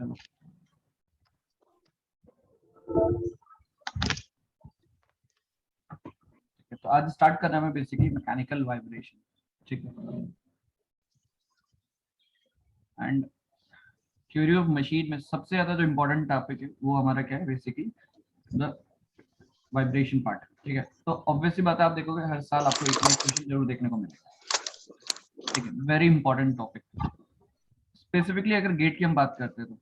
चलो तो आज स्टार्ट करना है बेसिकली मैकेनिकल वाइब्रेशन। ठीक है, एंड थ्योरी ऑफ मशीन में सबसे ज्यादा जो इम्पोर्टेंट टॉपिक है वो हमारा क्या है, बेसिकली द वाइब्रेशन पार्ट। ठीक है, तो ऑब्वियसली बात है, आप देखोगे हर साल आपको एक नया क्वेश्चन जरूर देखने को मिलेगा। ठीक है, वेरी इंपॉर्टेंट टॉपिक। स्पेसिफिकली अगर गेट की हम बात करते हैं तो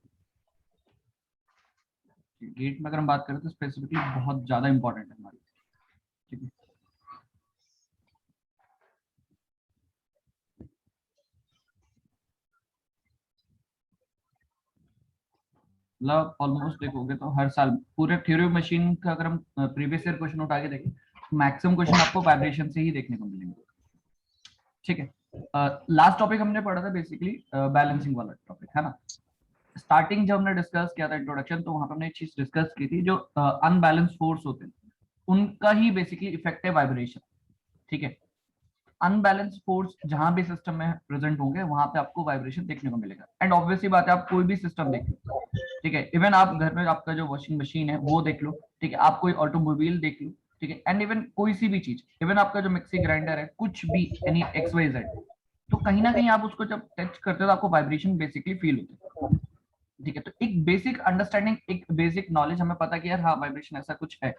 गेट में अगर हम बात करें तो स्पेसिफिकली बहुत ज्यादा इंपॉर्टेंट है हमारी। ठीक है, मतलब ऑलमोस्ट देखोगे तो हर साल पूरे थ्योरी ऑफ मशीन का अगर हम प्रीवियस ईयर क्वेश्चन उठा के देखें, मैक्सिमम क्वेश्चन आपको वाइब्रेशन से ही देखने को मिलेंगे। ठीक है, लास्ट टॉपिक हमने पढ़ा था बेसिकली बैलेंसिंग वाला टॉपिक, है ना। स्टार्टिंग जब हमने डिस्कस किया था इंट्रोडक्शन, तो वहां पर हमने एक चीज डिस्कस की थी, जो अनबैलेंस फोर्स होते हैं उनका ही बेसिकली इफेक्ट है वाइब्रेशन। ठीक है, अनबैलेंस फोर्स जहां भी सिस्टम में प्रेजेंट होंगे वहां पे आपको वाइब्रेशन देखने को मिलेगा। एंड ऑब्वियसली बात है, आप कोई भी सिस्टम देख लो, ठीक है, इवन आप घर में आपका जो वॉशिंग मशीन है वो देख लो, ठीक है, आप कोई ऑटोमोबाइल देख लो, ठीक है, एंड इवन कोई सी भी चीज, इवन आपका जो मिक्सी ग्राइंडर है, कुछ भी एनी एक्स वाई जेड, तो कहीं ना कहीं आप उसको जब टच करते हो तो आपको वाइब्रेशन बेसिकली फील होता है। ठीक है, तो एक बेसिक अंडरस्टैंडिंग, एक बेसिक नॉलेज हमें पता कि यार हाँ वाइब्रेशन ऐसा कुछ है।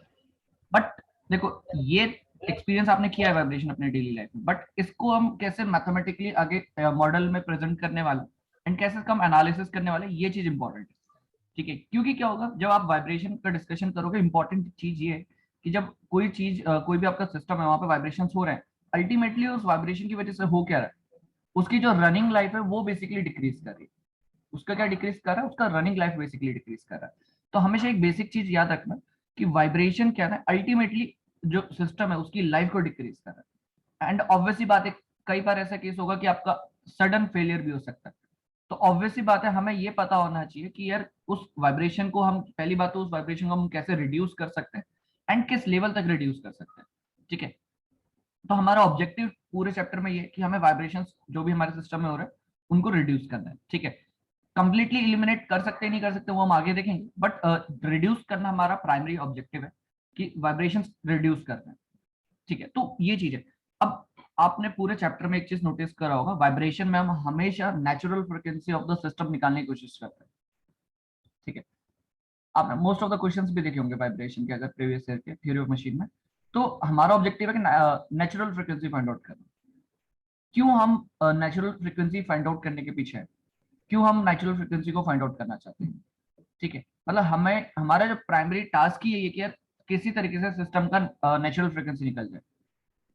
बट देखो, ये एक्सपीरियंस आपने किया है वाइब्रेशन अपने डेली लाइफ में, बट इसको हम कैसे मैथमेटिकली आगे मॉडल में प्रेजेंट करने वाले एंड कैसे इसका हम एनालिसिस करने वाले, ये चीज इंपॉर्टेंट है। ठीक है, क्योंकि क्या होगा जब आप वाइब्रेशन का डिस्कशन करोगे, इंपॉर्टेंट चीज ये है कि जब कोई चीज कोई भी आपका सिस्टम है वहां पे वाइब्रेशन हो रहे हैं, अल्टीमेटली उस वाइब्रेशन की वजह से हो क्या रहा है, उसकी जो रनिंग लाइफ है वो बेसिकली डिक्रीज कर रही है। उसका क्या डिक्रीज कर रहा है, उसका रनिंग लाइफ बेसिकली डिक्रीज कर रहा है। तो हमेशा एक बेसिक चीज याद रखना कि वाइब्रेशन क्या है, अल्टीमेटली जो सिस्टम है उसकी लाइफ को डिक्रीज कर रहा है। एंड ऑब्वियसली बात है, कई बार ऐसा केस होगा कि आपका सडन फेलियर भी हो सकता है। तो ऑब्वियसली बात है, हमें ये पता होना चाहिए कि यार उस वाइब्रेशन को हम, पहली बात तो उस वाइब्रेशन को हम कैसे रिड्यूस कर सकते हैं एंड किस लेवल तक रिड्यूस कर सकते हैं। ठीक है, तो हमारा ऑब्जेक्टिव पूरे चैप्टर में ये है कि हमें वाइब्रेशंस जो भी हमारे सिस्टम में हो रहे हैं उनको रिड्यूस करना है। ठीक है, कंप्लीटली इलिमिनेट कर सकते नहीं कर सकते वो हम आगे देखेंगे, बट रिड्यूस करना हमारा प्राइमरी ऑब्जेक्टिव है कि वाइब्रेशंस रिड्यूस करना है। ठीक है, तो ये चीज है। अब आपने पूरे चैप्टर में एक चीज नोटिस करा होगा, वाइब्रेशन में हम हमेशा natural frequency of the system निकालने की कोशिश करते हैं। ठीक है, आपने मोस्ट ऑफ द क्वेश्चंस भी देखे होंगे वाइब्रेशन के, अगर प्रीवियस ईयर के थ्योरी ऑफ मशीन में। तो हमारा ऑब्जेक्टिव है कि नेचुरल फ्रिक्वेंसी फाइंड आउट करना। क्यों हम नेचुरल फ्रिक्वेंसी फाइंड आउट करने के पीछे है, क्यों हम नेचुरल फ्रिक्वेंसी को फाइंड आउट करना चाहते हैं। ठीक है, मतलब हमें हमारा जो प्राइमरी टास्क ही है ये कि यार किसी तरीके से सिस्टम का नेचुरल फ्रिक्वेंसी निकल जाए।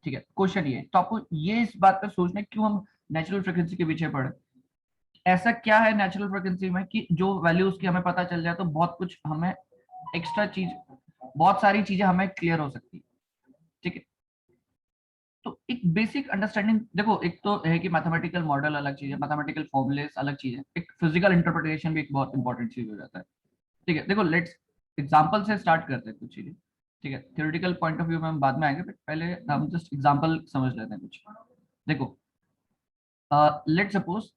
ठीक है, क्वेश्चन ये है, तो आपको ये इस बात पर सोचना है क्यों हम नेचुरल फ्रिक्वेंसी के पीछे पड़े। ऐसा क्या है नेचुरल फ्रिक्वेंसी में कि जो वैल्यू उसकी हमें पता चल जाए तो बहुत कुछ हमें एक्स्ट्रा चीज, बहुत सारी चीजें हमें क्लियर हो सकती है। ठीक है, तो एक बेसिक अंडरस्टैंडिंग देखो, एक तो है कि मैथमेटिकल मॉडल अलग चीज है, मैथमेटिकल फॉर्मूलेस अलग चीज है, एक फिजिकल इंटरप्रिटेशन भी एक बहुत इंपॉर्टेंट चीज हो जाता है। ठीक है, देखो लेट्स एग्जांपल से स्टार्ट करते हैं कुछ चीजें। ठीक है, थ्योरेटिकल पॉइंट ऑफ व्यू में हम बाद में आएंगे, बट पहले हम जस्ट एग्जांपल समझ लेते हैं कुछ। देखो, लेट सपोज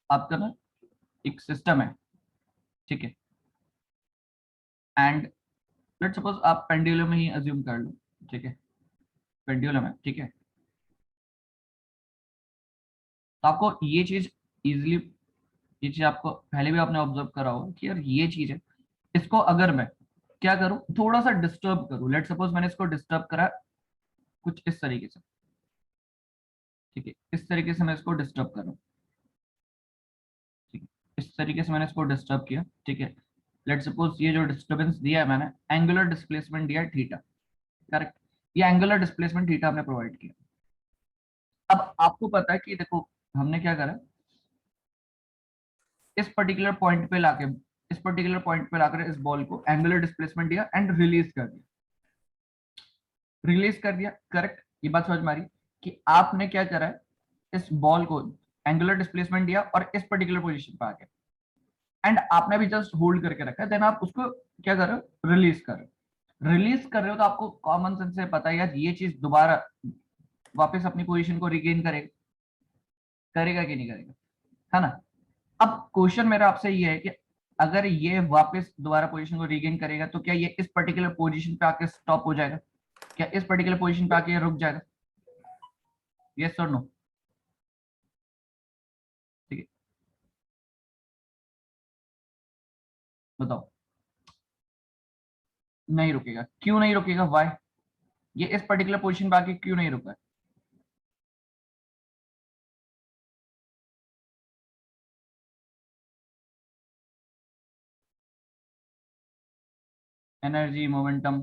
आपका ना एक सिस्टम है। ठीक है, एंड लेट सपोज आप पेंडुलम ही अज्यूम कर लो। ठीक है, पेंडुलम है। ठीक है, तो आपको ये चीज इजिली, ये चीज आपको पहले भी आपने ऑब्जर्व करा होगा कि यार ये चीज है, इसको अगर मैं क्या करूं, थोड़ा सा डिस्टर्ब करूं, लेट सपोज मैंने इसको डिस्टर्ब करा कुछ इस तरीके से। ठीक है, इस तरीके से मैं इसको डिस्टर्ब करूं। ठीक है, इस तरीके से मैंने इसको डिस्टर्ब किया। ठीक है, लेट सपोज ये जो डिस्टर्बेंस दिया है मैंने, एंगुलर डिस्प्लेसमेंट दिया है थीटा। करेक्ट, ये एंगुलर डिस्प्लेसमेंट थीटा हमने प्रोवाइड किया। अब आपको पता है कि देखो हमने क्या करा, इस पर्टिकुलर पॉइंट पे लाके, इस पर्टिकुलर पॉइंट पे लाकर इस बॉल को एंगुलर डिस्प्लेसमेंट दिया एंड रिलीज कर दिया। रिलीज कर दिया, करेक्ट, ये बात समझ में आ रही कि आपने क्या करा है, इस बॉल को एंगुलर डिस्प्लेसमेंट दिया और इस पर्टिकुलर पोजीशन पे आ गया, एंड आपने भी जस्ट होल्ड करके रखा है, देन आप उसको क्या कर रहे हो, रिलीज कर रहे हो। रिलीज कर रहे हो तो आपको कॉमन सेंस से पता है यार ये चीज दोबारा वापस अपनी पोजीशन को रिगेन करेगा, करेगा कि नहीं करेगा, है ना। अब क्वेश्चन मेरा आपसे ये है कि अगर ये वापस दोबारा पोजीशन को रीगेन करेगा तो क्या ये इस पर्टिकुलर पोजीशन पे आके स्टॉप हो जाएगा? क्या इस पर्टिकुलर पोजीशन पे आके रुक जाएगा? यस और नो? ठीक है, बताओ। नहीं रुकेगा। क्यों नहीं रुकेगा? वाई? ये इस पर्टिकुलर पोजीशन पे आके क्यों नहीं रुका? Energy, momentum.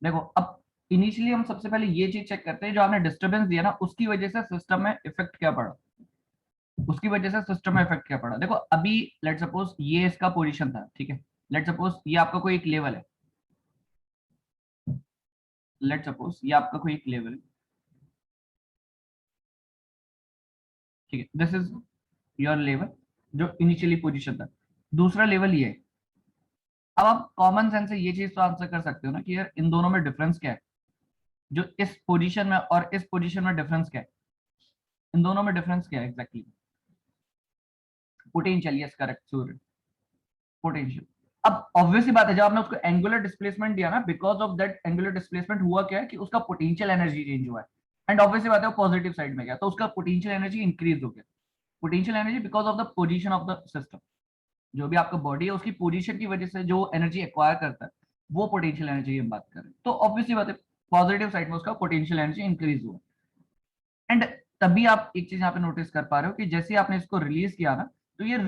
देखो अब इनिशियली हम सबसे पहले ये चीज चेक करते हैं, जो आपने डिस्टरबेंस दिया ना उसकी वजह से सिस्टम में इफेक्ट क्या पड़ा। उसकी वजह से सिस्टम में इफेक्ट क्या पड़ा? देखो अभी लेट सपोज ये इसका पोजीशन था, ठीक है। लेट सपोज ये आपका कोई एक लेवल है। लेट सपोज ये आपका कोई एक लेवल है, ठीक है। दिस इज योर लेवल जो इनिशियली पोजीशन था। दूसरा लेवल ये है। अब आप कॉमन सेंस से ये चीज तो आंसर कर सकते हो ना कि यार इन दोनों में डिफरेंस क्या है, जो इस पोजीशन में और इस पोजीशन में डिफरेंस क्या है? इन दोनों में डिफरेंस क्या है एग्जैक्टली? पोटेंशियल, यस करेक्ट सूर्य, पोटेंशियल। अब ऑब्वियसली बात है, जब आपने उसको एंगुलर डिस्प्लेसमेंट दिया ना, because of that angular displacement हुआ क्या है कि उसका पोटेंशियल एनर्जी चेंज हुआ है। एंड ऑब्वियसली बात है वो पॉजिटिव साइड में गया, तो उसका पोटेंशियल एनर्जी इंक्रीज हो गया। Potential energy because of the position of the system. जो भी आपका बॉडी है उसकी पोजीशन की वजह से जो एनर्जी एक्वायर करता है वो पोटेंशियल एनर्जी की हम बात कर रहे हैं। तो ऑब्वियसली बात है पॉजिटिव साइड में उसका पोटेंशियल एनर्जी इंक्रीज हुआ। एंड तभी आप एक चीज यहाँ पे नोटिस कर पा रहे हो कि जैसे आपने इसको रिलीज किया ना, तो ये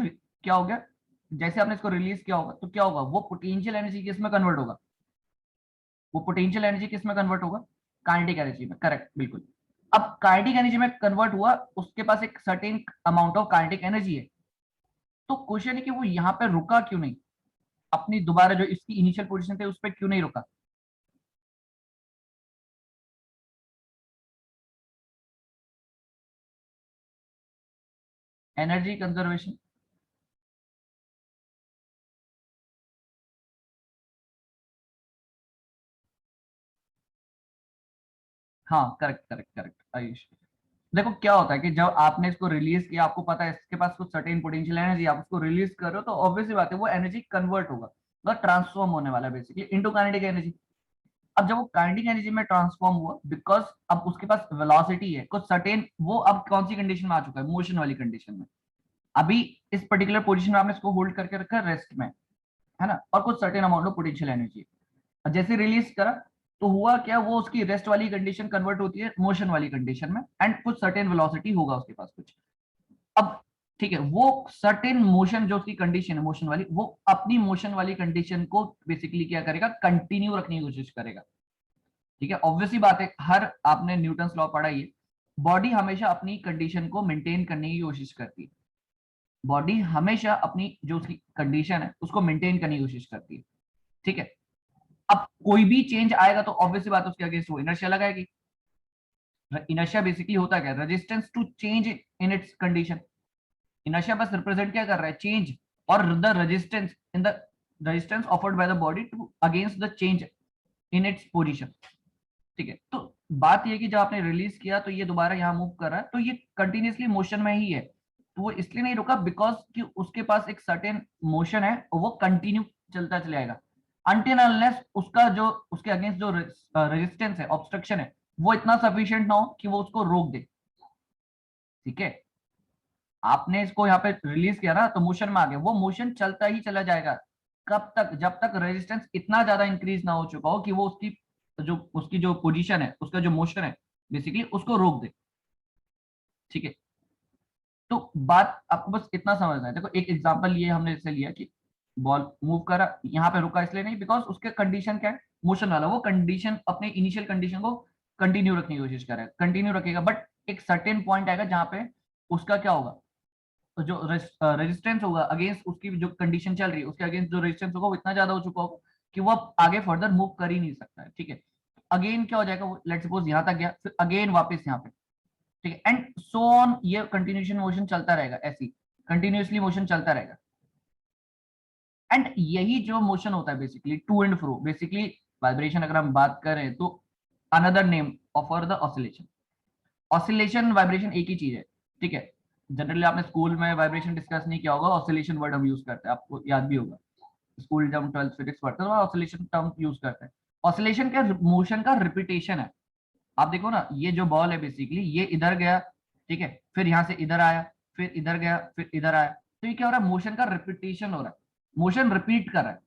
क्या हो गया? जैसे आपने इसको रिलीज किया होगा तो क्या होगा? वो पोटेंशियल एनर्जी किस में कन्वर्ट होगा? वो पोटेंशियल एनर्जी किस में कन्वर्ट होगा? काइनेटिक एनर्जी में, करेक्ट, बिल्कुल। अब काइनेटिक एनर्जी में कन्वर्ट हुआ, उसके पास एक certain amount of kinetic energy है। तो क्वेश्चन है कि वो यहाँ पे रुका क्यों नहीं? अपनी दोबारा जो इसकी इनिशियल पोजीशन थे उस पर क्यों नहीं रुका? Energy conservation. हाँ करेक्ट करेक्ट करेक्ट आयुष। देखो क्या होता है कि जब आपने इसको रिलीज किया, आपको पता है इसके पास कुछ सर्टेन पोटेंशियल एनर्जी, आप उसको रिलीज कर रहे हो तो ऑब्वियसली बात है वो एनर्जी कन्वर्ट होगा, मतलब ट्रांसफॉर्म होने वाला है बेसिकली इनटू काइनेटिक एनर्जी। अब जब वो काइनेटिक एनर्जी में ट्रांसफॉर्म हुआ, बिकॉज अब उसके पास वेलोसिटी है कुछ सर्टेन, वो अब कौन सी कंडीशन में आ चुका है? मोशन वाली कंडीशन में। अभी इस पर्टिकुलर पोजीशन में आपने इसको होल्ड करके रखा है रेस्ट में, है ना, और कुछ certain amount of potential energy. जैसे रिलीज करा तो हुआ क्या? वो उसकी रेस्ट वाली कंडीशन कन्वर्ट होती है मोशन वाली कंडीशन में, एंड कुछ सर्टेन वेलोसिटी होगा उसके पास कुछ। अब ठीक है, वो सर्टेन मोशन जो उसकी कंडीशन है मोशन वाली, वो अपनी मोशन वाली कंडीशन को बेसिकली क्या करेगा? कंटिन्यू रखने की कोशिश करेगा। ठीक है, ऑब्वियसली बात है, हर आपने न्यूटन लॉ पढ़ा ही है। बॉडी हमेशा अपनी कंडीशन को मेंटेन करने की कोशिश करती है। बॉडी हमेशा अपनी जो उसकी कंडीशन है उसको मेंटेन करने की कोशिश करती है। ठीक है। अब कोई भी चेंज आएगा तो ऑब्वियसली बात है उसके अगेंस्ट वो इनर्शिया लगाएगी। इनर्शिया बेसिकली होता क्या है? Resistance to change in its condition. Inertia बस रिप्रेजेंट क्या कर रहा है? चेंज, और the resistance in the resistance offered by the body to against the change in its position. ठीक है, तो बात ये कि जब आपने रिलीज किया तो ये दोबारा यहाँ मूव कर रहा है, तो ये कंटिन्यूसली मोशन में ही है। तो वो इसलिए नहीं रुका बिकॉज कि उसके पास एक सर्टेन मोशन है और वो कंटिन्यू चलता चले जाएगा अनटिल अनलेस उसका जो उसके अगेंस्ट जो रेजिस्टेंस है, ऑब्स्ट्रक्शन है, वो इतना सफिशिएंट ना हो कि वो उसको रोक दे। ठीक है, आपने इसको यहाँ पे रिलीज किया ना तो मोशन में आ गया, वो मोशन चलता ही चला जाएगा। कब तक? जब तक रेजिस्टेंस इतना ज्यादा इंक्रीज ना हो चुका हो कि वो उसकी जो पोजीशन है, उसका जो मोशन है बेसिकली उसको रोक दे। ठीक है, तो बात आपको बस इतना समझना है। देखो एक एग्जांपल ये हमने जैसे लिया कि बॉल मूव करा, यहाँ पे रुका इसलिए नहीं बिकॉज उसके कंडीशन क्या है? मोशन वाला, वो कंडीशन अपने इनिशियल कंडीशन को कंटिन्यू रखने की कोशिश करेगा, कंटिन्यू रखेगा, बट एक सर्टेन पॉइंट आएगा जहां पे उसका क्या होगा? तो जो रेजिस्टेंस होगा अगेंस्ट उसकी जो कंडीशन चल रही है उसके अगेंस्ट जो रेजिस्टेंस होगा वो इतना ज्यादा हो चुका होगा कि वो अब आगे फर्दर मूव कर ही नहीं सकता है। ठीक है, अगेन क्या हो जाएगा? वो लेट्स सपोज यहाँ तक गया, फिर अगेन वापस यहाँ पे। ठीक है, एंड सो ऑन, ये कंटिन्यूशन मोशन चलता रहेगा, ऐसी कंटिन्यूसली मोशन चलता रहेगा। एंड यही जो मोशन होता है basically to and fro, basically vibration अगर हम बात करें तो another name of the oscillation. Oscillation vibration एक ही चीज है। ठीक है, जनरली आपने स्कूल में वाइब्रेशन डिस्कस नहीं किया होगा, ऑसिलेशन वर्ड हम यूज करते हैं, आपको याद भी होगा, स्कूल जब 12th फिजिक्स पढ़ते हैं तो ऑसिलेशन टर्म यूज करते हैं। ऑसिलेशन क्या, मोशन का रिपीटेशन है। आप देखो ना, ये जो बॉल है बेसिकली ये इधर गया, ठीक है, फिर यहाँ से इधर आया, फिर इधर गया, फिर इधर आया, तो ये क्या हो रहा है, मोशन का रिपीटेशन हो रहा है, मोशन रिपीट कर रहा है,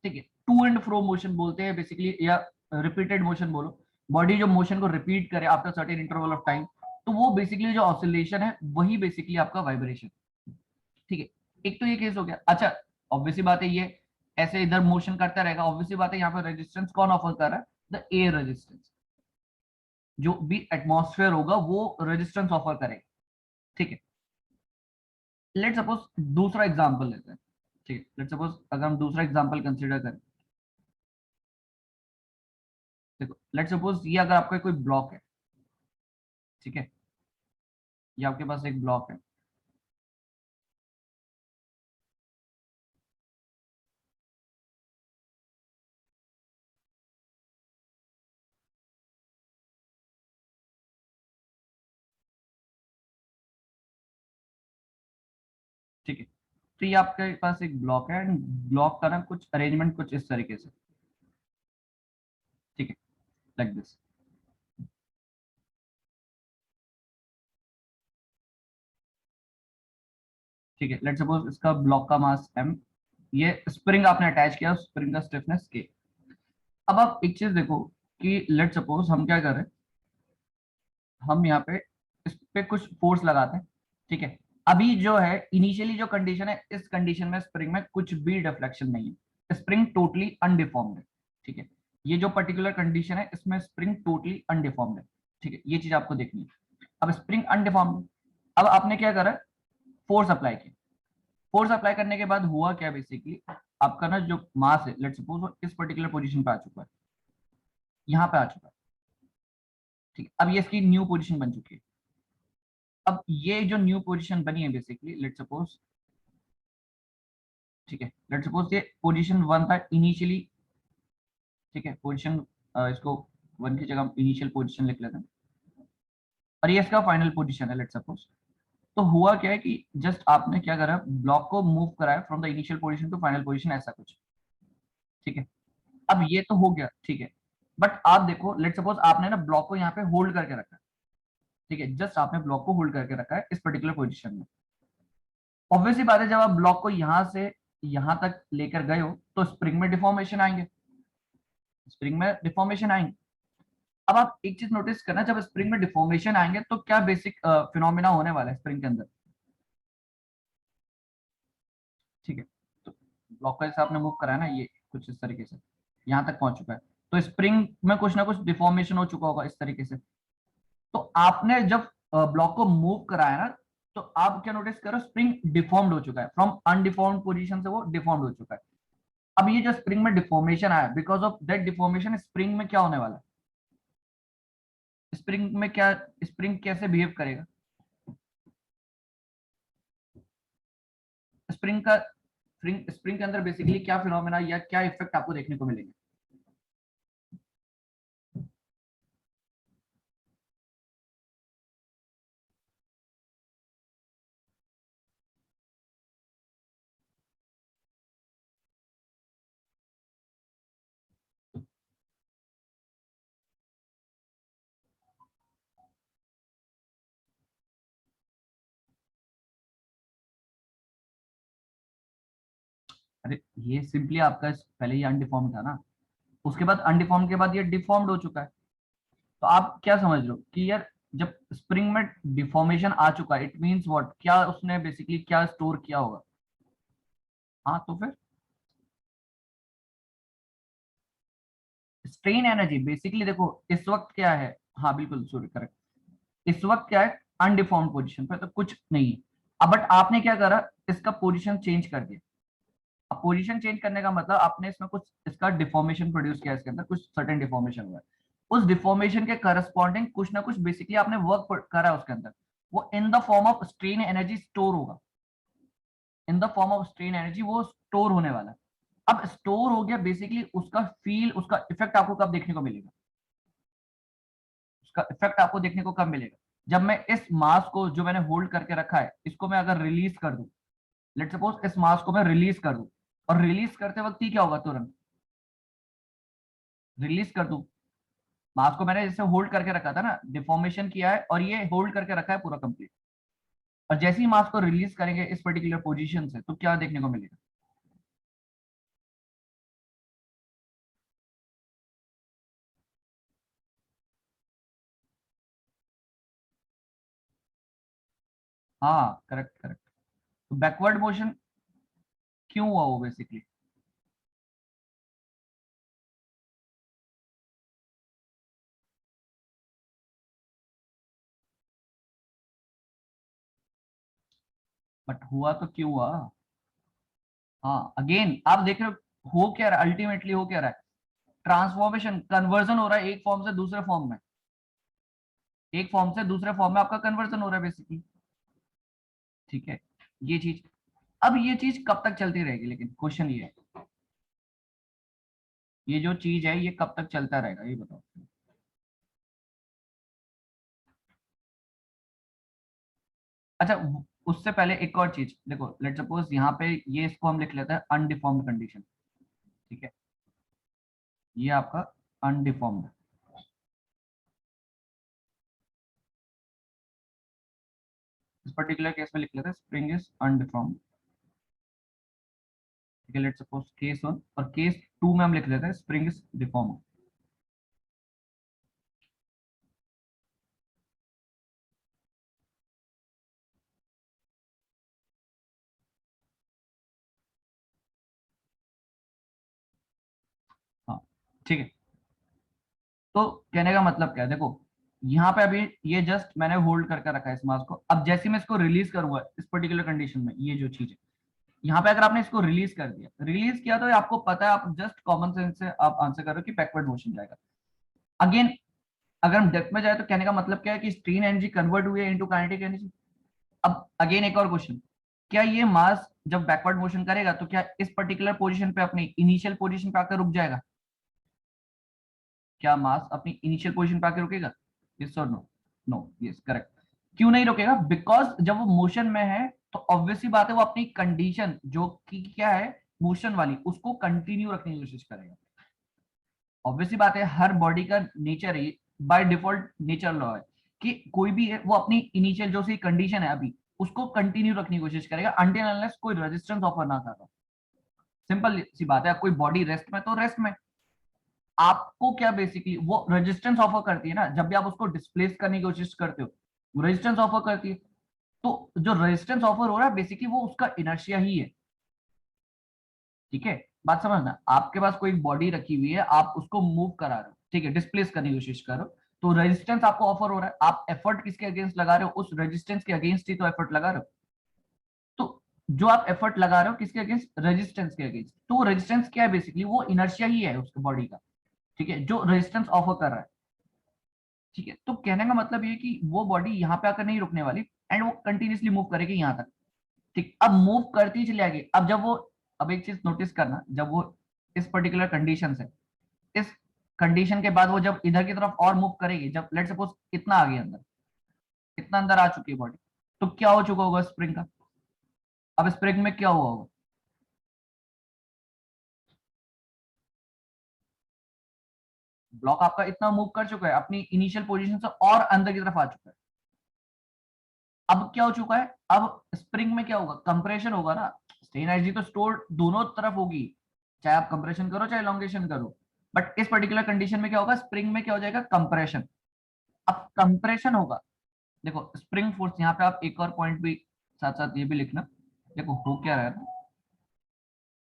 ठीक है, टू एंड फ्रो मोशन बोलते हैं बेसिकली, या रिपीटेड मोशन बोलो, बॉडी जो मोशन को रिपीट करे after certain interval of time, तो वो बेसिकली जो ऑसिलेशन है वही बेसिकली आपका वाइब्रेशन, ठीक है। एक तो ये केस हो गया। अच्छा, ऑब्वियसली बात है ये ऐसे इधर मोशन करता रहेगा, ऑब्वियसली बात है यहाँ पर रेजिस्टेंस कौन ऑफर कर रहा है, द एयर रेजिस्टेंस, जो भी एटमॉस्फेयर होगा वो रेजिस्टेंस ऑफर करेगा, ठीक है। लेट सपोज दूसरा एग्जांपल लेते हैं, ठीक है, लेट सपोज अगर हम दूसरा एग्जांपल कंसीडर करें, देखो लेट सपोज ये अगर आपका कोई ब्लॉक है, ठीक है, ये आपके पास एक ब्लॉक है, ठीक है, तो ये आपके पास एक ब्लॉक है, ब्लॉक का ना कुछ अरेंजमेंट कुछ इस तरीके से, ठीक है, लाइक दिस, ठीक है, लेट सपोज इसका ब्लॉक का मास m, ये स्प्रिंग आपने अटैच किया, स्प्रिंग का स्टिफनेस k। अब आप एक चीज देखो कि लेट सपोज हम क्या कर रहे हैं, हम यहाँ पे इस पे कुछ फोर्स लगाते हैं, ठीक है, अभी जो है इनिशियली जो कंडीशन है, इस कंडीशन में स्प्रिंग में कुछ भी डिफ्लेक्शन नहीं है, स्प्रिंग टोटली अनडिफॉर्म्ड है, ठीक है, ये जो पर्टिकुलर कंडीशन है इसमें स्प्रिंग टोटली अनडिफॉर्म्ड है, ठीक है, ये चीज आपको देखनी है। अब स्प्रिंग अनडिफॉर्म्ड, अब आपने क्या करा, फोर्स अप्लाई किया, फोर्स अप्लाई करने के बाद हुआ क्या बेसिकली, आपका ना जो मास है लेट्स सपोज वो इस पर्टिकुलर पोजीशन पे आ चुका है, यहाँ पे आ चुका है, ठीक है, अब ये इसकी न्यू पोजीशन बन चुकी है। अब ये जो न्यू पोजीशन बनी है बेसिकली लेट्स सपोज, ठीक है, लेट्स सपोज ये पोजीशन वन था इनिशियली, ठीक है, पोजीशन इसको वन की जगह इनिशियल पोजीशन लिख लेते हैं, और ये इसका फाइनल पोजीशन है लेट्स सपोज। तो हुआ क्या है कि जस्ट आपने क्या करा, ब्लॉक को मूव कराया from the initial position to final position, ऐसा कुछ, ठीक है। अब ये तो हो गया, ठीक है, बट आप देखो लेट सपोज आपने ना ब्लॉक को यहाँ पे होल्ड करके रखा है, ठीक है, जस्ट आपने ब्लॉक को होल्ड करके रखा है इस पर्टिकुलर पोजीशन में। ऑब्वियसली बात है जब आप ब्लॉक को यहाँ से यहाँ तक लेकर गए हो तो स्प्रिंग में डिफॉर्मेशन आएंगे, स्प्रिंग में डिफॉर्मेशन आएंगे। अब आप एक चीज नोटिस करना, जब स्प्रिंग में डिफॉर्मेशन आएंगे तो क्या बेसिक फिनोमिना होने वाला है स्प्रिंग के अंदर, ठीक है, तो ब्लॉक का जैसे आपने मूव करा है ना, ये कुछ इस तरीके से यहाँ तक पहुंच चुका है, तो स्प्रिंग में कुछ ना कुछ डिफॉर्मेशन हो चुका होगा इस तरीके से। तो आपने जब ब्लॉक को मूव कराया ना, तो आप क्या नोटिस करो, स्प्रिंग डिफॉर्म्ड हो चुका है, फ्रॉम अनडिफॉर्म्ड पोजीशन से वो डिफॉर्म्ड हो चुका है। अब ये जो स्प्रिंग में डिफॉर्मेशन आया, because of that deformation spring में क्या होने वाला है, स्प्रिंग में क्या, स्प्रिंग कैसे बिहेव करेगा, स्प्रिंग का स्प्रिंग स्प्रिंग के अंदर बेसिकली क्या फिनोमेना या क्या इफेक्ट आपको देखने को मिलेंगे। अरे ये सिंपली आपका पहले ही अनडिफॉर्म था ना, उसके बाद अनडिफॉर्म के बाद ये डिफॉर्म्ड हो चुका है। तो आप क्या समझ रहे हो कि यार जब स्प्रिंग में डिफॉर्मेशन आ चुका है, इट मींस व्हाट, क्या उसने बेसिकली क्या स्टोर किया होगा। हाँ तो फिर स्ट्रेन एनर्जी बेसिकली देखो इस वक्त क्या है, हाँ बिल्कुल सॉरी करेक्ट, इस वक्त क्या है, अनडिफॉर्म्ड पोजीशन पे तो कुछ नहीं है। अब बट आपने क्या करा, इसका पोजीशन चेंज कर दिया। अब पोजीशन चेंज करने का मतलब आपने इसमें कुछ इसका डिफॉर्मेशन प्रोड्यूस किया, इसके अंदर कुछ सर्टेन डिफॉर्मेशन हुआ है, उस डिफॉर्मेशन के करस्पॉन्डिंग कुछ ना कुछ बेसिकली आपने वर्क करा है उसके अंदर, वो in the form of strain energy store होगा, in the form of strain energy वो स्टोर होने वाला है। अब स्टोर हो गया बेसिकली, उसका फील, उसका इफेक्ट आपको कब देखने को मिलेगा, उसका इफेक्ट आपको देखने को कब मिलेगा, जब मैं इस मास को जो मैंने होल्ड करके रखा है इसको मैं अगर रिलीज कर दूं, लेट्स सपोज इस मास को मैं रिलीज कर दूं, और रिलीज करते वक्त ही क्या होगा, तुरंत रिलीज कर दूं, मास को मैंने जैसे होल्ड करके रखा था ना, डिफॉर्मेशन किया है और ये होल्ड करके रखा है पूरा कंप्लीट, और जैसे ही मास को रिलीज करेंगे इस पर्टिकुलर पोजीशन से तो क्या देखने को मिलेगा? हाँ करेक्ट करेक्ट। तो बैकवर्ड मोशन क्यों हुआ वो बेसिकली? बट हुआ तो क्यों हुआ? हाँ अगेन आप देख रहे हो क्या रहा है, अल्टीमेटली हो क्या रहा है, ट्रांसफॉर्मेशन, कन्वर्जन हो रहा है एक फॉर्म से दूसरे फॉर्म में, एक फॉर्म से दूसरे फॉर्म में आपका कन्वर्जन हो रहा है बेसिकली। ठीक है, ये चीज, अब ये चीज कब तक चलती रहेगी, लेकिन क्वेश्चन ये है, ये जो चीज है ये कब तक चलता रहेगा ये बताओ। अच्छा, उससे पहले एक और चीज देखो, लेट सपोज यहाँ पे ये इसको हम लिख लेते हैं अनडिफॉर्म्ड कंडीशन। ठीक है, ये आपका अनडिफॉर्म्ड, इस पर्टिकुलर केस में लिख लेते हैं स्प्रिंग इज अनडिफॉर्म्ड। ठीक है, लेट सपोज केस 1, और केस 2 में हम लिख लेते हैं स्प्रिंग इज डिफॉर्म्ड। हाँ ठीक है, तो कहने का मतलब क्या है, देखो यहाँ पे अभी ये जस्ट मैंने होल्ड करके रखा है इस मास को, अब जैसे ही मैं इसको रिलीज करूंगा इस पर्टिकुलर कंडीशन में, ये जो चीज है यहाँ पे अगर आपने इसको रिलीज कर दिया, रिलीज किया, तो ये आपको पता है, आप जस्ट कॉमन सेंस से आप आंसर कर रहे हो कि बैकवर्ड मोशन जाएगा। अगेन अगर हम डेप्थ में जाए तो कहने का मतलब क्या है कि स्ट्रेन एनर्जी कन्वर्ट हुई है इनटू काइनेटिक एनर्जी। अब अगेन एक और क्वेश्चन, क्या ये मास जब बैकवर्ड मोशन करेगा तो क्या इस पर्टिकुलर पोजीशन पे अपनी इनिशियल पोजीशन पे आकर रुक जाएगा? क्या मास अपनी इनिशियल पोजीशन पे आकर रुकेगा? यस और नो? No, yes correct. क्यों नहीं रुकेगा? बिकॉज जब वो मोशन में है तो ऑब्वियसली बात है वो अपनी कंडीशन जो कि क्या है, मोशन वाली, उसको कंटिन्यू रखने की कोशिश करेगा। ऑब्वियसली बात है, हर बॉडी का nature he by default nature law है कि कोई भी है वो अपनी इनिशियल जो सी कंडीशन है अभी उसको कंटिन्यू रखने की कोशिश करेगा अनटिल अनलेस कोई रेजिस्टेंस ऑफर ना कर रहा। सिंपल सी बात है, कोई बॉडी रेस्ट में तो रेस्ट में, आपको क्या बेसिकली वो रेजिस्टेंस ऑफर करती है ना, जब भी आप उसको डिस्प्लेस करने की कोशिश करते हो रेजिस्टेंस ऑफर करती है। तो जो रेजिस्टेंस ऑफर हो रहा है बेसिकली वो उसका इनर्शिया ही है। ठीक है, बात समझना, आपके पास कोई बॉडी रखी हुई है, आप उसको मूव करा रहे हो, ठीक है, डिस्प्लेस करने की कोशिश करो, तो रेजिस्टेंस आपको ऑफर हो रहा है, आप एफर्ट किसके अगेंस्ट लगा रहे हो, उस रेजिस्टेंस के अगेंस्ट ही तो एफर्ट लगा रहे हो। तो जो आप एफर्ट लगा रहे हो किसके अगेंस्ट, रेजिस्टेंस के अगेंस्ट, तो रेजिस्टेंस क्या है बेसिकली, वो इनर्शिया ही है उसके बॉडी का। ठीक है, जो रेजिस्टेंस ऑफर कर रहा है। ठीक है, तो कहने का मतलब ये कि वो बॉडी यहाँ पे आकर नहीं रुकने वाली, एंड वो कंटिन्यूसली मूव करेगी यहाँ तक। ठीक, अब मूव करती चली आएगी, अब जब वो, अब एक चीज नोटिस करना, जब वो इस पर्टिकुलर कंडीशन से, इस कंडीशन के बाद वो जब इधर की तरफ और मूव करेगी, जब लेट सपोज इतना आ गया अंदर, इतना अंदर आ चुकी है बॉडी, तो क्या हो चुका होगा स्प्रिंग का? अब स्प्रिंग में क्या हुआ होगा? ब्लॉक आपका इतना मूव कर चुका है अपनी इनिशियल पोजीशन से और अंदर की तरफ आ चुका है। अब क्या हो चुका है, अब स्प्रिंग में क्या होगा, कंप्रेशन होगा ना, स्ट्रेन एनर्जी तो स्टोर दोनों तरफ होगी, चाहे आप कंप्रेशन करो चाहे लॉन्गेशन करो, बट इस पर्टिकुलर कंडीशन में क्या होगा, स्प्रिंग में क्या हो जाएगा, कंप्रेशन। अब कंप्रेशन होगा, देखो स्प्रिंग फोर्स, यहाँ पे आप एक और पॉइंट भी साथ साथ ये भी लिखना, देखो हो क्या रहा है ना,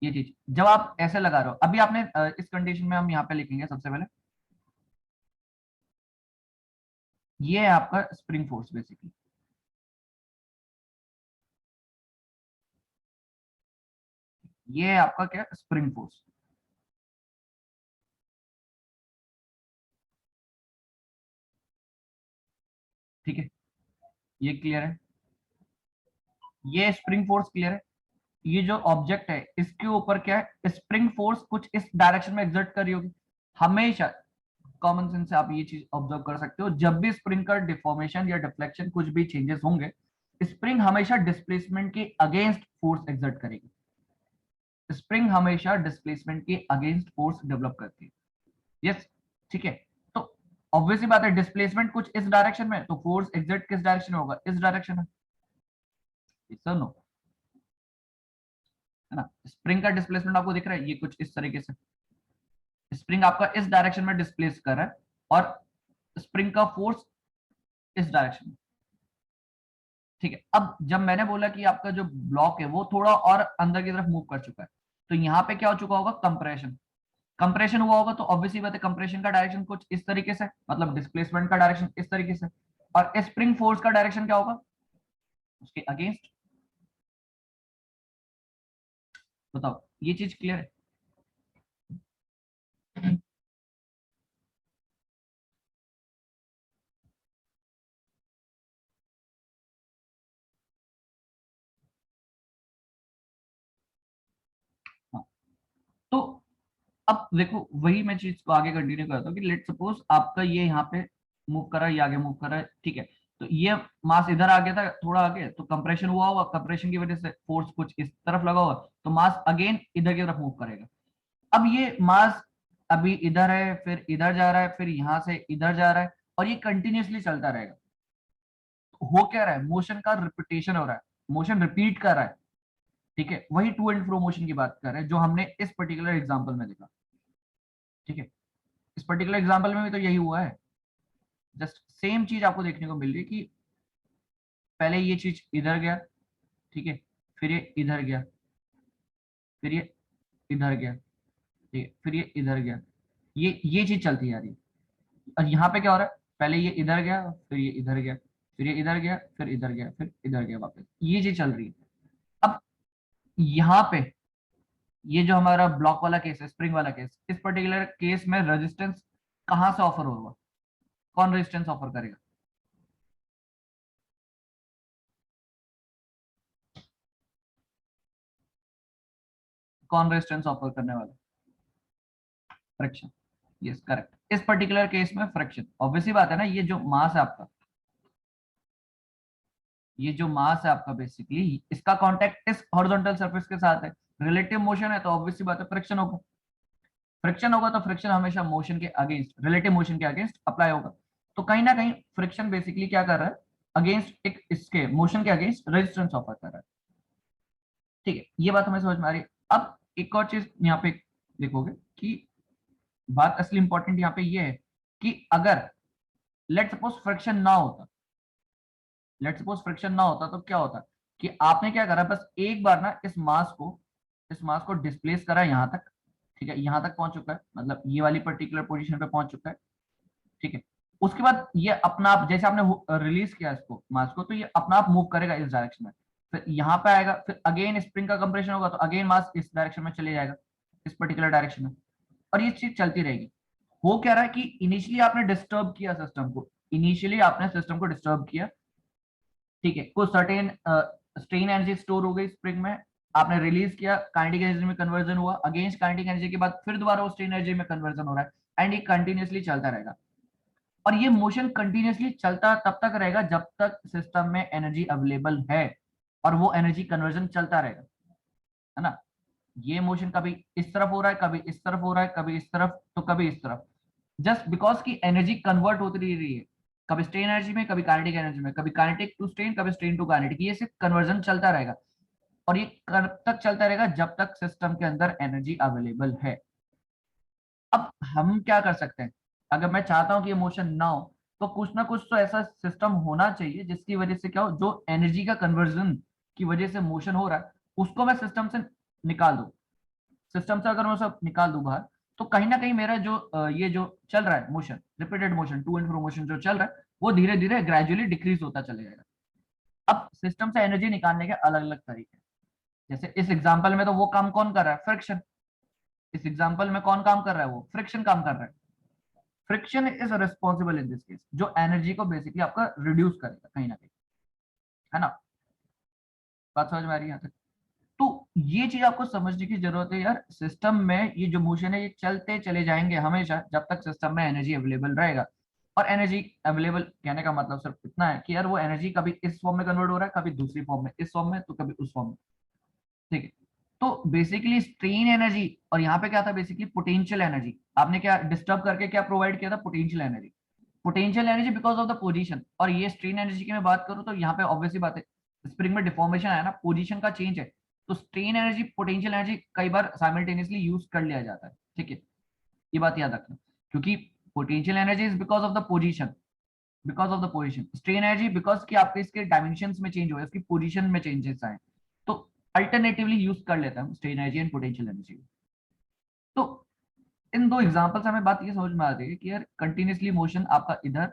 ये चीज जब आप ऐसे लगा रहे हो, अभी आपने इस कंडीशन में हम यहाँ पे लिखेंगे सबसे पहले, ये है आपका स्प्रिंग फोर्स बेसिकली। ये है आपका क्या, स्प्रिंग फोर्स। ठीक है, ये क्लियर है, ये स्प्रिंग फोर्स क्लियर है। ये जो ऑब्जेक्ट है इसके ऊपर क्या है, स्प्रिंग फोर्स कुछ इस डायरेक्शन में एग्जर्ट कर रही होगी हमेशा, कॉमन सेंस से आप ये चीज ऑब्जर्व कर सकते हो, जब भी स्प्रिंग का डिफॉर्मेशन या डिफ्लेक्शन कुछ भी चेंजेस होंगे, स्प्रिंग हमेशा डिस्प्लेसमेंट के अगेंस्ट फोर्स एक्सर्ट करेगी। स्प्रिंग हमेशा डिस्प्लेसमेंट के अगेंस्ट फोर्स डेवलप करती है। यस, ठीक है। तो ऑब्वियसली बात है, डिस्प्लेसमेंट कुछ इस डायरेक्शन में, तो फोर्स एक्सर्ट किस डायरेक्शन में होगा? इस डायरेक्शन में। सर नो, है ना? स्प्रिंग का डिस्प्लेसमेंट आपको दिख रहा है, ये कुछ इस तरीके से स्प्रिंग आपका इस डायरेक्शन में डिस्प्लेस कर रहा है, और स्प्रिंग का फोर्स इस डायरेक्शन में। ठीक है, अब जब मैंने बोला कि आपका जो ब्लॉक है वो थोड़ा और अंदर की तरफ मूव कर चुका है, तो यहाँ पे क्या हो चुका होगा? कंप्रेशन। कंप्रेशन हुआ होगा, तो ऑब्वियसली बात है कंप्रेशन का डायरेक्शन कुछ इस तरीके से, मतलब डिस्प्लेसमेंट का डायरेक्शन इस तरीके से, और स्प्रिंग फोर्स का डायरेक्शन क्या होगा? उसके अगेंस्ट। बताओ, ये चीज क्लियर है? हाँ, तो अब देखो, वही मैं चीज को आगे कंटिन्यू करता हूँ कि लेट सपोज आपका ये यहाँ पे मूव कर रहा है, ये आगे मूव कर रहा है, ठीक है। तो ये मास इधर आ गया था, थोड़ा आगे, तो कंप्रेशन हुआ होगा, कंप्रेशन की वजह से फोर्स कुछ इस तरफ लगा होगा, तो मास अगेन इधर की तरफ मूव करेगा। अब ये मास अभी इधर है, फिर इधर जा रहा है, फिर यहाँ से इधर जा रहा है, और ये कंटिन्यूअसली चलता रहेगा। तो हो क्या रहा है? मोशन का रिपीटेशन हो रहा है, मोशन रिपीट कर रहा है। ठीक है, वही टू एंड फ्रो मोशन की बात कर रहे हैं जो हमने इस पर्टिकुलर एग्जाम्पल में देखा। ठीक है, इस पर्टिकुलर एग्जाम्पल में भी तो यही हुआ है। जस्ट सेम चीज आपको देखने को मिल रही है कि पहले ये चीज इधर गया, ठीक है, फिर ये इधर गया, फिर ये इधर गया, ठीक है, फिर ये इधर गया, ये चीज चलती जा रही है। और यहाँ पे क्या हो रहा है? पहले ये इधर गया, फिर ये इधर गया, फिर ये इधर गया, फिर इधर गया, फिर इधर गया वापस, ये चीज चल रही है। अब यहाँ पे ये जो हमारा ब्लॉक वाला केस है, स्प्रिंग वाला केस, इस पर्टिकुलर केस में रेजिस्टेंस कहाँ से ऑफर होगा? कौन रेजिस्टेंस ऑफर करेगा? कौन रेजिस्टेंस ऑफर करने वाला? फ्रिक्शन। Yes, correct. इस पर्टिकुलर केस में फ्रिक्शन, ऑब्वियसली बात है ना, ये जो मास है आपका, ये जो मास है आपका, बेसिकली इसका कांटेक्ट इस हॉरिजॉन्टल सरफेस के साथ है, रिलेटिव मोशन है, तो ऑब्वियसली बात है फ्रिक्शन होगा। फ्रिक्शन होगा तो फ्रिक्शन हमेशा मोशन के अगेंस्ट, रिलेटिव मोशन के अगेंस्ट अप्लाई होगा। तो कहीं ना कहीं फ्रिक्शन बेसिकली क्या कर रहा है? अगेंस्ट एक इसके मोशन के अगेंस्ट रेजिस्टेंस ऑफर कर रहा है। ठीक है, ये बात हमें समझ में आ रही है। अब एक और चीज यहाँ पे देखोगे कि बात असली इंपॉर्टेंट यहाँ पे ये है कि अगर लेट सपोज फ्रिक्शन ना होता, लेट सपोज फ्रिक्शन ना होता, तो क्या होता कि आपने क्या करा, बस एक बार ना इस मास को डिस्प्लेस करा यहाँ तक, ठीक है, यहाँ तक पहुंच चुका है, मतलब ये वाली पर्टिकुलर पोजीशन पे पहुंच चुका है। ठीक है, उसके बाद ये अपना आप, जैसे आपने रिलीज किया इसको मास को, तो ये अपना आप मूव करेगा इस डायरेक्शन में, फिर यहाँ पे आएगा, फिर अगेन स्प्रिंग का कंप्रेशन होगा, तो अगेन मास इस डायरेक्शन में चले जाएगा, इस पर्टिकुलर डायरेक्शन में, और ये चीज चलती रहेगी। हो क्या रहा है कि इनिशियली आपने डिस्टर्ब किया सिस्टम को, इनिशियली आपने सिस्टम को डिस्टर्ब किया, ठीक है, कुछ सर्टेन स्ट्रेन एनर्जी स्टोर हो गई स्प्रिंग में, आपने रिलीज किया, काइनेटिक एनर्जी में कन्वर्जन हुआ, अगेंस्ट काइनेटिक एनर्जी के बाद फिर दोबारा वो स्ट्रेन एनर्जी में कन्वर्जन हो रहा है, एंड ये कंटिन्यूअसली चलता रहेगा। और ये मोशन कंटिन्यूअसली चलता तब तक रहेगा जब तक सिस्टम में एनर्जी अवेलेबल है, और वो एनर्जी कन्वर्जन चलता रहेगा, है ना? ये मोशन कभी इस तरफ हो रहा है, कभी इस तरफ हो रहा है, कभी इस तरफ, तो कभी इस तरफ, जस्ट बिकॉज की एनर्जी कन्वर्ट होती रही है, कभी स्ट्रेन एनर्जी में, कभी काइनेटिक एनर्जी में, कभी काइनेटिक टू स्ट्रेन, कभी स्ट्रेन टू काइनेटिक, ये सिर्फ कन्वर्जन चलता रहेगा। और ये कब तक चलता रहेगा? जब तक सिस्टम के अंदर एनर्जी अवेलेबल है। अब हम क्या कर सकते हैं? अगर मैं चाहता हूं कि ये मोशन ना हो, तो कुछ ना कुछ तो ऐसा सिस्टम होना चाहिए जिसकी वजह से क्या हो, जो एनर्जी का कन्वर्जन की वजह से मोशन हो रहा है, उसको मैं सिस्टम से निकाल दूं। सिस्टम से अगर मैं सब निकाल दूं बाहर, तो कहीं ना कहीं मेरा जो ये जो चल रहा है motion, repeated motion, to and fro motion जो चल रहा है, वो धीरे धीरे ग्रेजुअली डिक्रीज होता चले जाएगा। अब सिस्टम से एनर्जी निकालने के अलग अलग तरीके हैं। जैसे इस एग्जांपल में तो वो काम कौन कर रहा है? फ्रिक्शन। इस एग्जांपल में कौन काम कर रहा है? वो फ्रिक्शन काम कर रहा है। Friction is responsible in this case, जो एनर्जी को बेसिकली आपका रिड्यूस करेगा कहीं ना कहीं, है ना? बात समझ में आ रही है यहाँ तक? तो ये चीज आपको समझने की जरूरत है यार, सिस्टम में ये जो मोशन है ये चलते चले जाएंगे हमेशा जब तक सिस्टम में एनर्जी अवेलेबल रहेगा। और एनर्जी अवेलेबल कहने का मतलब सिर्फ इतना है कि यार वो एनर्जी कभी इस फॉर्म में कन्वर्ट हो रहा है, कभी दूसरी फॉर्म में, इस फॉर्म में तो कभी उस फॉर्म में। ठीक है, तो बेसिकली स्ट्रेन एनर्जी, और यहाँ पे क्या था बेसिकली पोटेंशियल एनर्जी, आपने क्या डिस्टर्ब करके क्या प्रोवाइड किया था, potential energy. Potential energy because of the position. और ये स्ट्रेन एनर्जी की मैं बात करूं तो यहाँ पे ऑब्वियसली बात है, स्प्रिंग में डिफॉर्मेशन आया ना, पोजीशन का चेंज है, तो स्ट्रेन एनर्जी पोटेंशियल एनर्जी कई बार साइमल्टेनियसली यूज कर लिया जाता है। ठीक है, ये बात याद रखना, क्योंकि potential energy is because of the position, because of the position. Strain energy because कि आपके इसके डायमेंशन में चेंज हुए, उसकी पोजीशन में चेंजेस आए, तो अल्टरनेटिवली यूज कर लेता है strain energy and potential energy. तो इन दो एग्जांपल से हमें बात ये समझ में आती है कि यार कंटिन्यूसली मोशन आपका इधर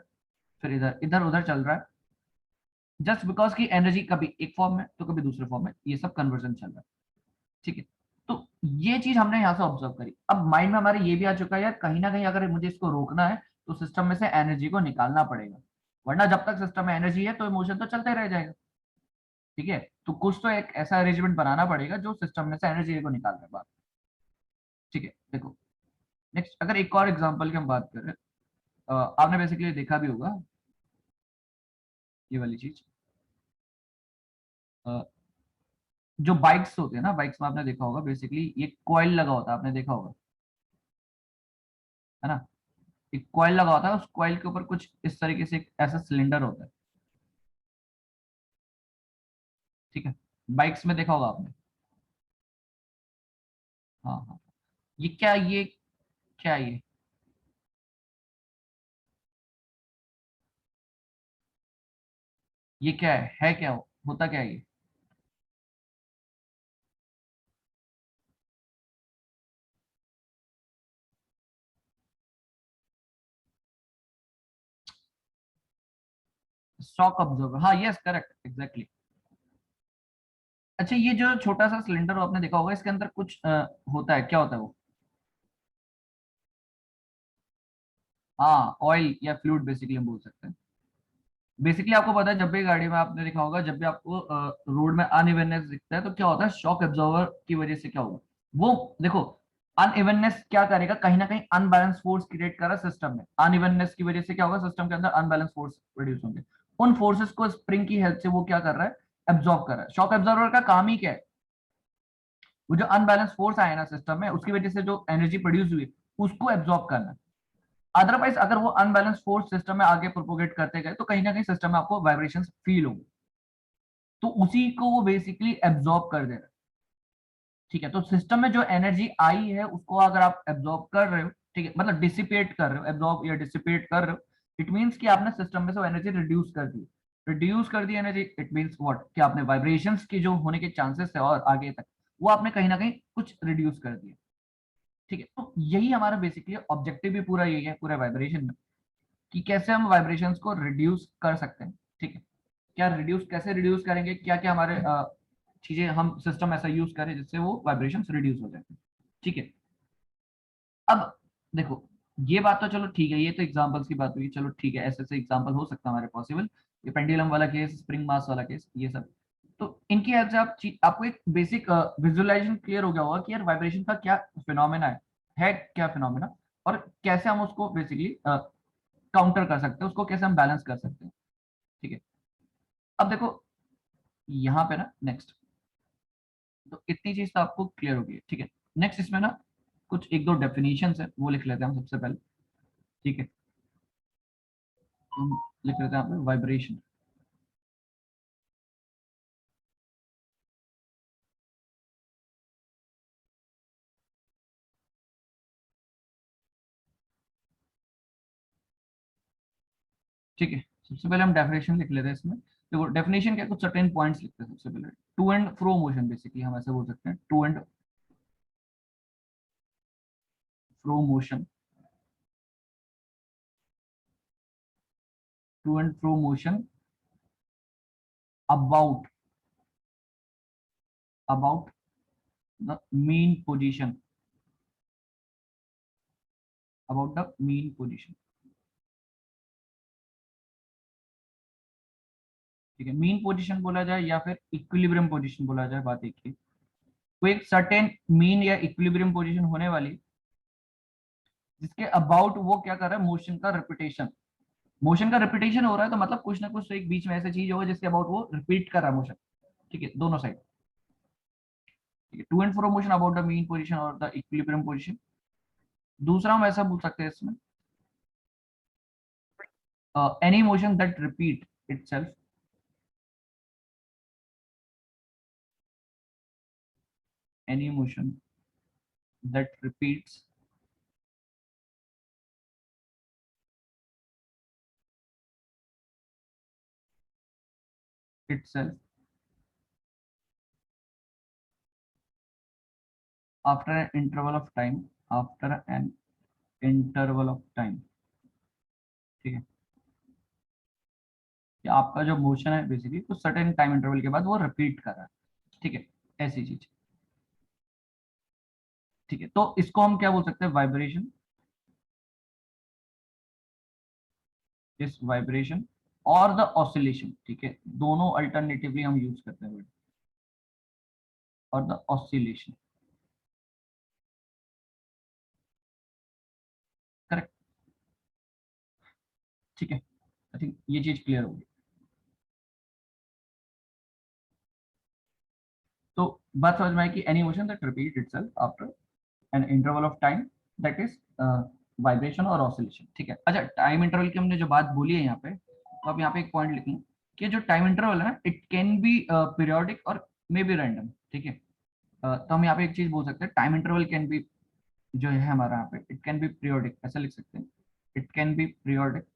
फिर इधर इधर उधर चल रहा है, जस्ट बिकॉज की एनर्जी कभी एक फॉर्म में तो कभी दूसरे फॉर्म में, ये सब कन्वर्जन चल रहा है। ठीक है, तो ये चीज हमने यहाँ से ऑब्जर्व करी। अब माइंड में हमारे ये भी आ चुका है यार, कहीं ना कहीं अगर मुझे इसको रोकना है तो सिस्टम में से एनर्जी को निकालना पड़ेगा, वरना जब तक सिस्टम में एनर्जी है तो मोशन तो चलते रह जाएगा। ठीक है, तो कुछ तो एक ऐसा अरेंजमेंट बनाना पड़ेगा जो सिस्टम में से एनर्जी को निकाल दे बात। ठीक है, देखो नेक्स्ट अगर एक और एग्जांपल की हम बात करें, आपने बेसिकली देखा भी होगा ये वाली चीज, जो बाइक्स होते हैं ना, बाइक्स में आपने देखा होगा बेसिकली ये कॉइल लगा होता है, आपने देखा होगा है ना, एक कॉइल लगा होता है, उस कॉइल के ऊपर कुछ इस तरीके से एक ऐसा सिलेंडर होता है। ठीक है, बाइक्स में देखा होगा आपने। हाँ हाँ, ये क्या, ये क्या, ये क्या है क्या होता क्या है ये? शॉक ऑब्जर्वर, हाँ यस करेक्ट एग्जैक्टली। अच्छा, ये जो छोटा सा सिलेंडर आपने देखा होगा, इसके अंदर कुछ होता है, क्या होता है वो? हाँ, ऑयल या फ्लूइड बेसिकली हम बोल सकते हैं। बेसिकली आपको पता है, जब भी गाड़ी में आपने देखा होगा, जब भी आपको रोड में अनइवननेस दिखता है तो क्या होता है, शॉक एब्जॉर्वर की वजह से क्या होगा, वो देखो अनइवननेस क्या करेगा, कहीं ना कहीं अनबैलेंस फोर्स क्रिएट कर रहा है सिस्टम में। अनइवननेस की वजह से क्या होगा, सिस्टम के अंदर अनबैलेंस फोर्स प्रोड्यूस होंगे। उन फोर्सेस को स्प्रिंग की हेल्प से वो क्या कर रहा है, एब्जॉर्ब कर रहा है। शॉक एब्जॉर्वर का काम ही क्या है, वो जो अनबैलेंस फोर्स आया ना सिस्टम में, उसकी वजह से जो एनर्जी प्रोड्यूस हुई उसको एब्जॉर्ब करना है। अदरवाइज अगर वो अनबैलेंस फोर्स सिस्टम में आगे प्रोपोगेट करते गए तो कहीं ना कहीं सिस्टम में आपको वाइब्रेशन फील होंगे, तो उसी को वो बेसिकली एब्जॉर्ब कर दे रहा है। ठीक है, तो सिस्टम में जो एनर्जी आई है उसको अगर आप एब्जॉर्ब कर रहे हो, ठीक है, मतलब डिसिपेट कर रहे हो, एब्जॉर्ब या डिसिपेट कर रहे हो, इट मीन्स कि आपने सिस्टम में से वो एनर्जी रिड्यूस कर दी। रिड्यूस कर दी एनर्जी, इट मीन्स व्हाट, कि आपने वाइब्रेशंस की जो होने के चांसेस थे और आगे तक, वो आपने कहीं ना कहीं कुछ रिड्यूस कर दिया। ठीक है, तो यही हमारा बेसिकली ऑब्जेक्टिव भी पूरा यही है पूरे वाइब्रेशन में, कि कैसे हम वाइब्रेशंस को रिड्यूस कर सकते हैं। ठीक है, क्या रिड्यूस, कैसे रिड्यूस करेंगे, क्या क्या हमारे चीजें हम सिस्टम ऐसा यूज करें जिससे वो वाइब्रेशंस रिड्यूस हो जाए। ठीक है, अब देखो ये बात तो चलो ठीक है, ये तो एग्जांपल्स की बात हुई, चलो ठीक है, ऐसे ऐसे एग्जांपल हो सकता है हमारे पॉसिबल, ये पेंडुलम वाला केस, स्प्रिंग मास वाला केस, ये सब। तो इनकी हेल्प से आपको एक बेसिक विजुअलाइजेशन क्लियर हो गया होगा कि यार वाइब्रेशन का क्या फिनोमेना है क्या फिनोमेना, और कैसे हम उसको बेसिकली काउंटर कर सकते हैं, उसको कैसे हम बैलेंस कर सकते हैं। ठीक है, अब देखो यहाँ पे ना नेक्स्ट, तो इतनी चीज तो आपको क्लियर होगी। ठीक है, नेक्स्ट इसमें ना कुछ एक दो डेफिनेशन है वो लिख लेते हैं हम सबसे पहले। ठीक है, तो हम लिख लेते हैं यहाँ पे वाइब्रेशन। ठीक है, सबसे पहले हम डेफिनेशन लिख लेते हैं इसमें। देखो डेफिनेशन क्या, कुछ सर्टेन पॉइंट्स लिखते हैं सबसे पहले। To and fro motion, basically हम ऐसे बोल सकते हैं, to and fro motion, to and fro motion about about the mean position, about the mean position. ठीक है, मीन पोजीशन बोला जाए या फिर इक्विलिब्रियम पोजीशन बोला जाए, बात एक ही। कोई एक सर्टेन मीन या इक्विलिब्रियम पोजीशन होने वाली, जिसके अबाउट वो क्या कर रहा है, मोशन का रिपीटेशन, मोशन का रिपीटेशन हो रहा है, तो मतलब कुछ ना कुछ तो एक बीच में ऐसी चीज होगा जिसके अबाउट वो रिपीट कर रहा है मोशन। ठीक है, दोनों साइड। ठीक है, to and fro motion about the mean position और द इक्विलिब्रियम पोजीशन। दूसरा हम ऐसा बोल सकते हैं इसमें, any motion that repeat itself, any motion that repeats itself after an interval of time, after an interval of time। ठीक है, कि आपका जो मोशन है बेसिकली कुछ सर्टेन टाइम इंटरवल के बाद वो रिपीट कर रहा है। ठीक है, ऐसी चीज। ठीक है, तो इसको हम क्या बोल सकते हैं, वाइब्रेशन। इस वाइब्रेशन और द ऑसिलेशन। ठीक है, दोनों अल्टरनेटिवली हम यूज करते हैं, और द ऑसिलेशन। करेक्ट। ठीक है, आई थिंक ये चीज क्लियर होगी। तो बात समझ में आई कि any motion that repeat itself after an interval of time, that is vibration और ऑसिलेशन। ठीक है, अच्छा टाइम इंटरवल की हमने जो बात बोली है यहाँ पे, तो आप यहाँ पे एक पॉइंट लिखें कि जो टाइम इंटरवल है इट कैन बी पीरियोडिक और मे बी रैंडम। ठीक है, तो हम यहाँ पे एक चीज बोल सकते हैं, टाइम इंटरवल कैन बी, जो है हमारा यहाँ पे, इट कैन बी पीरियोडिक, ऐसा लिख सकते हैं, इट कैन बी पीरियोडिक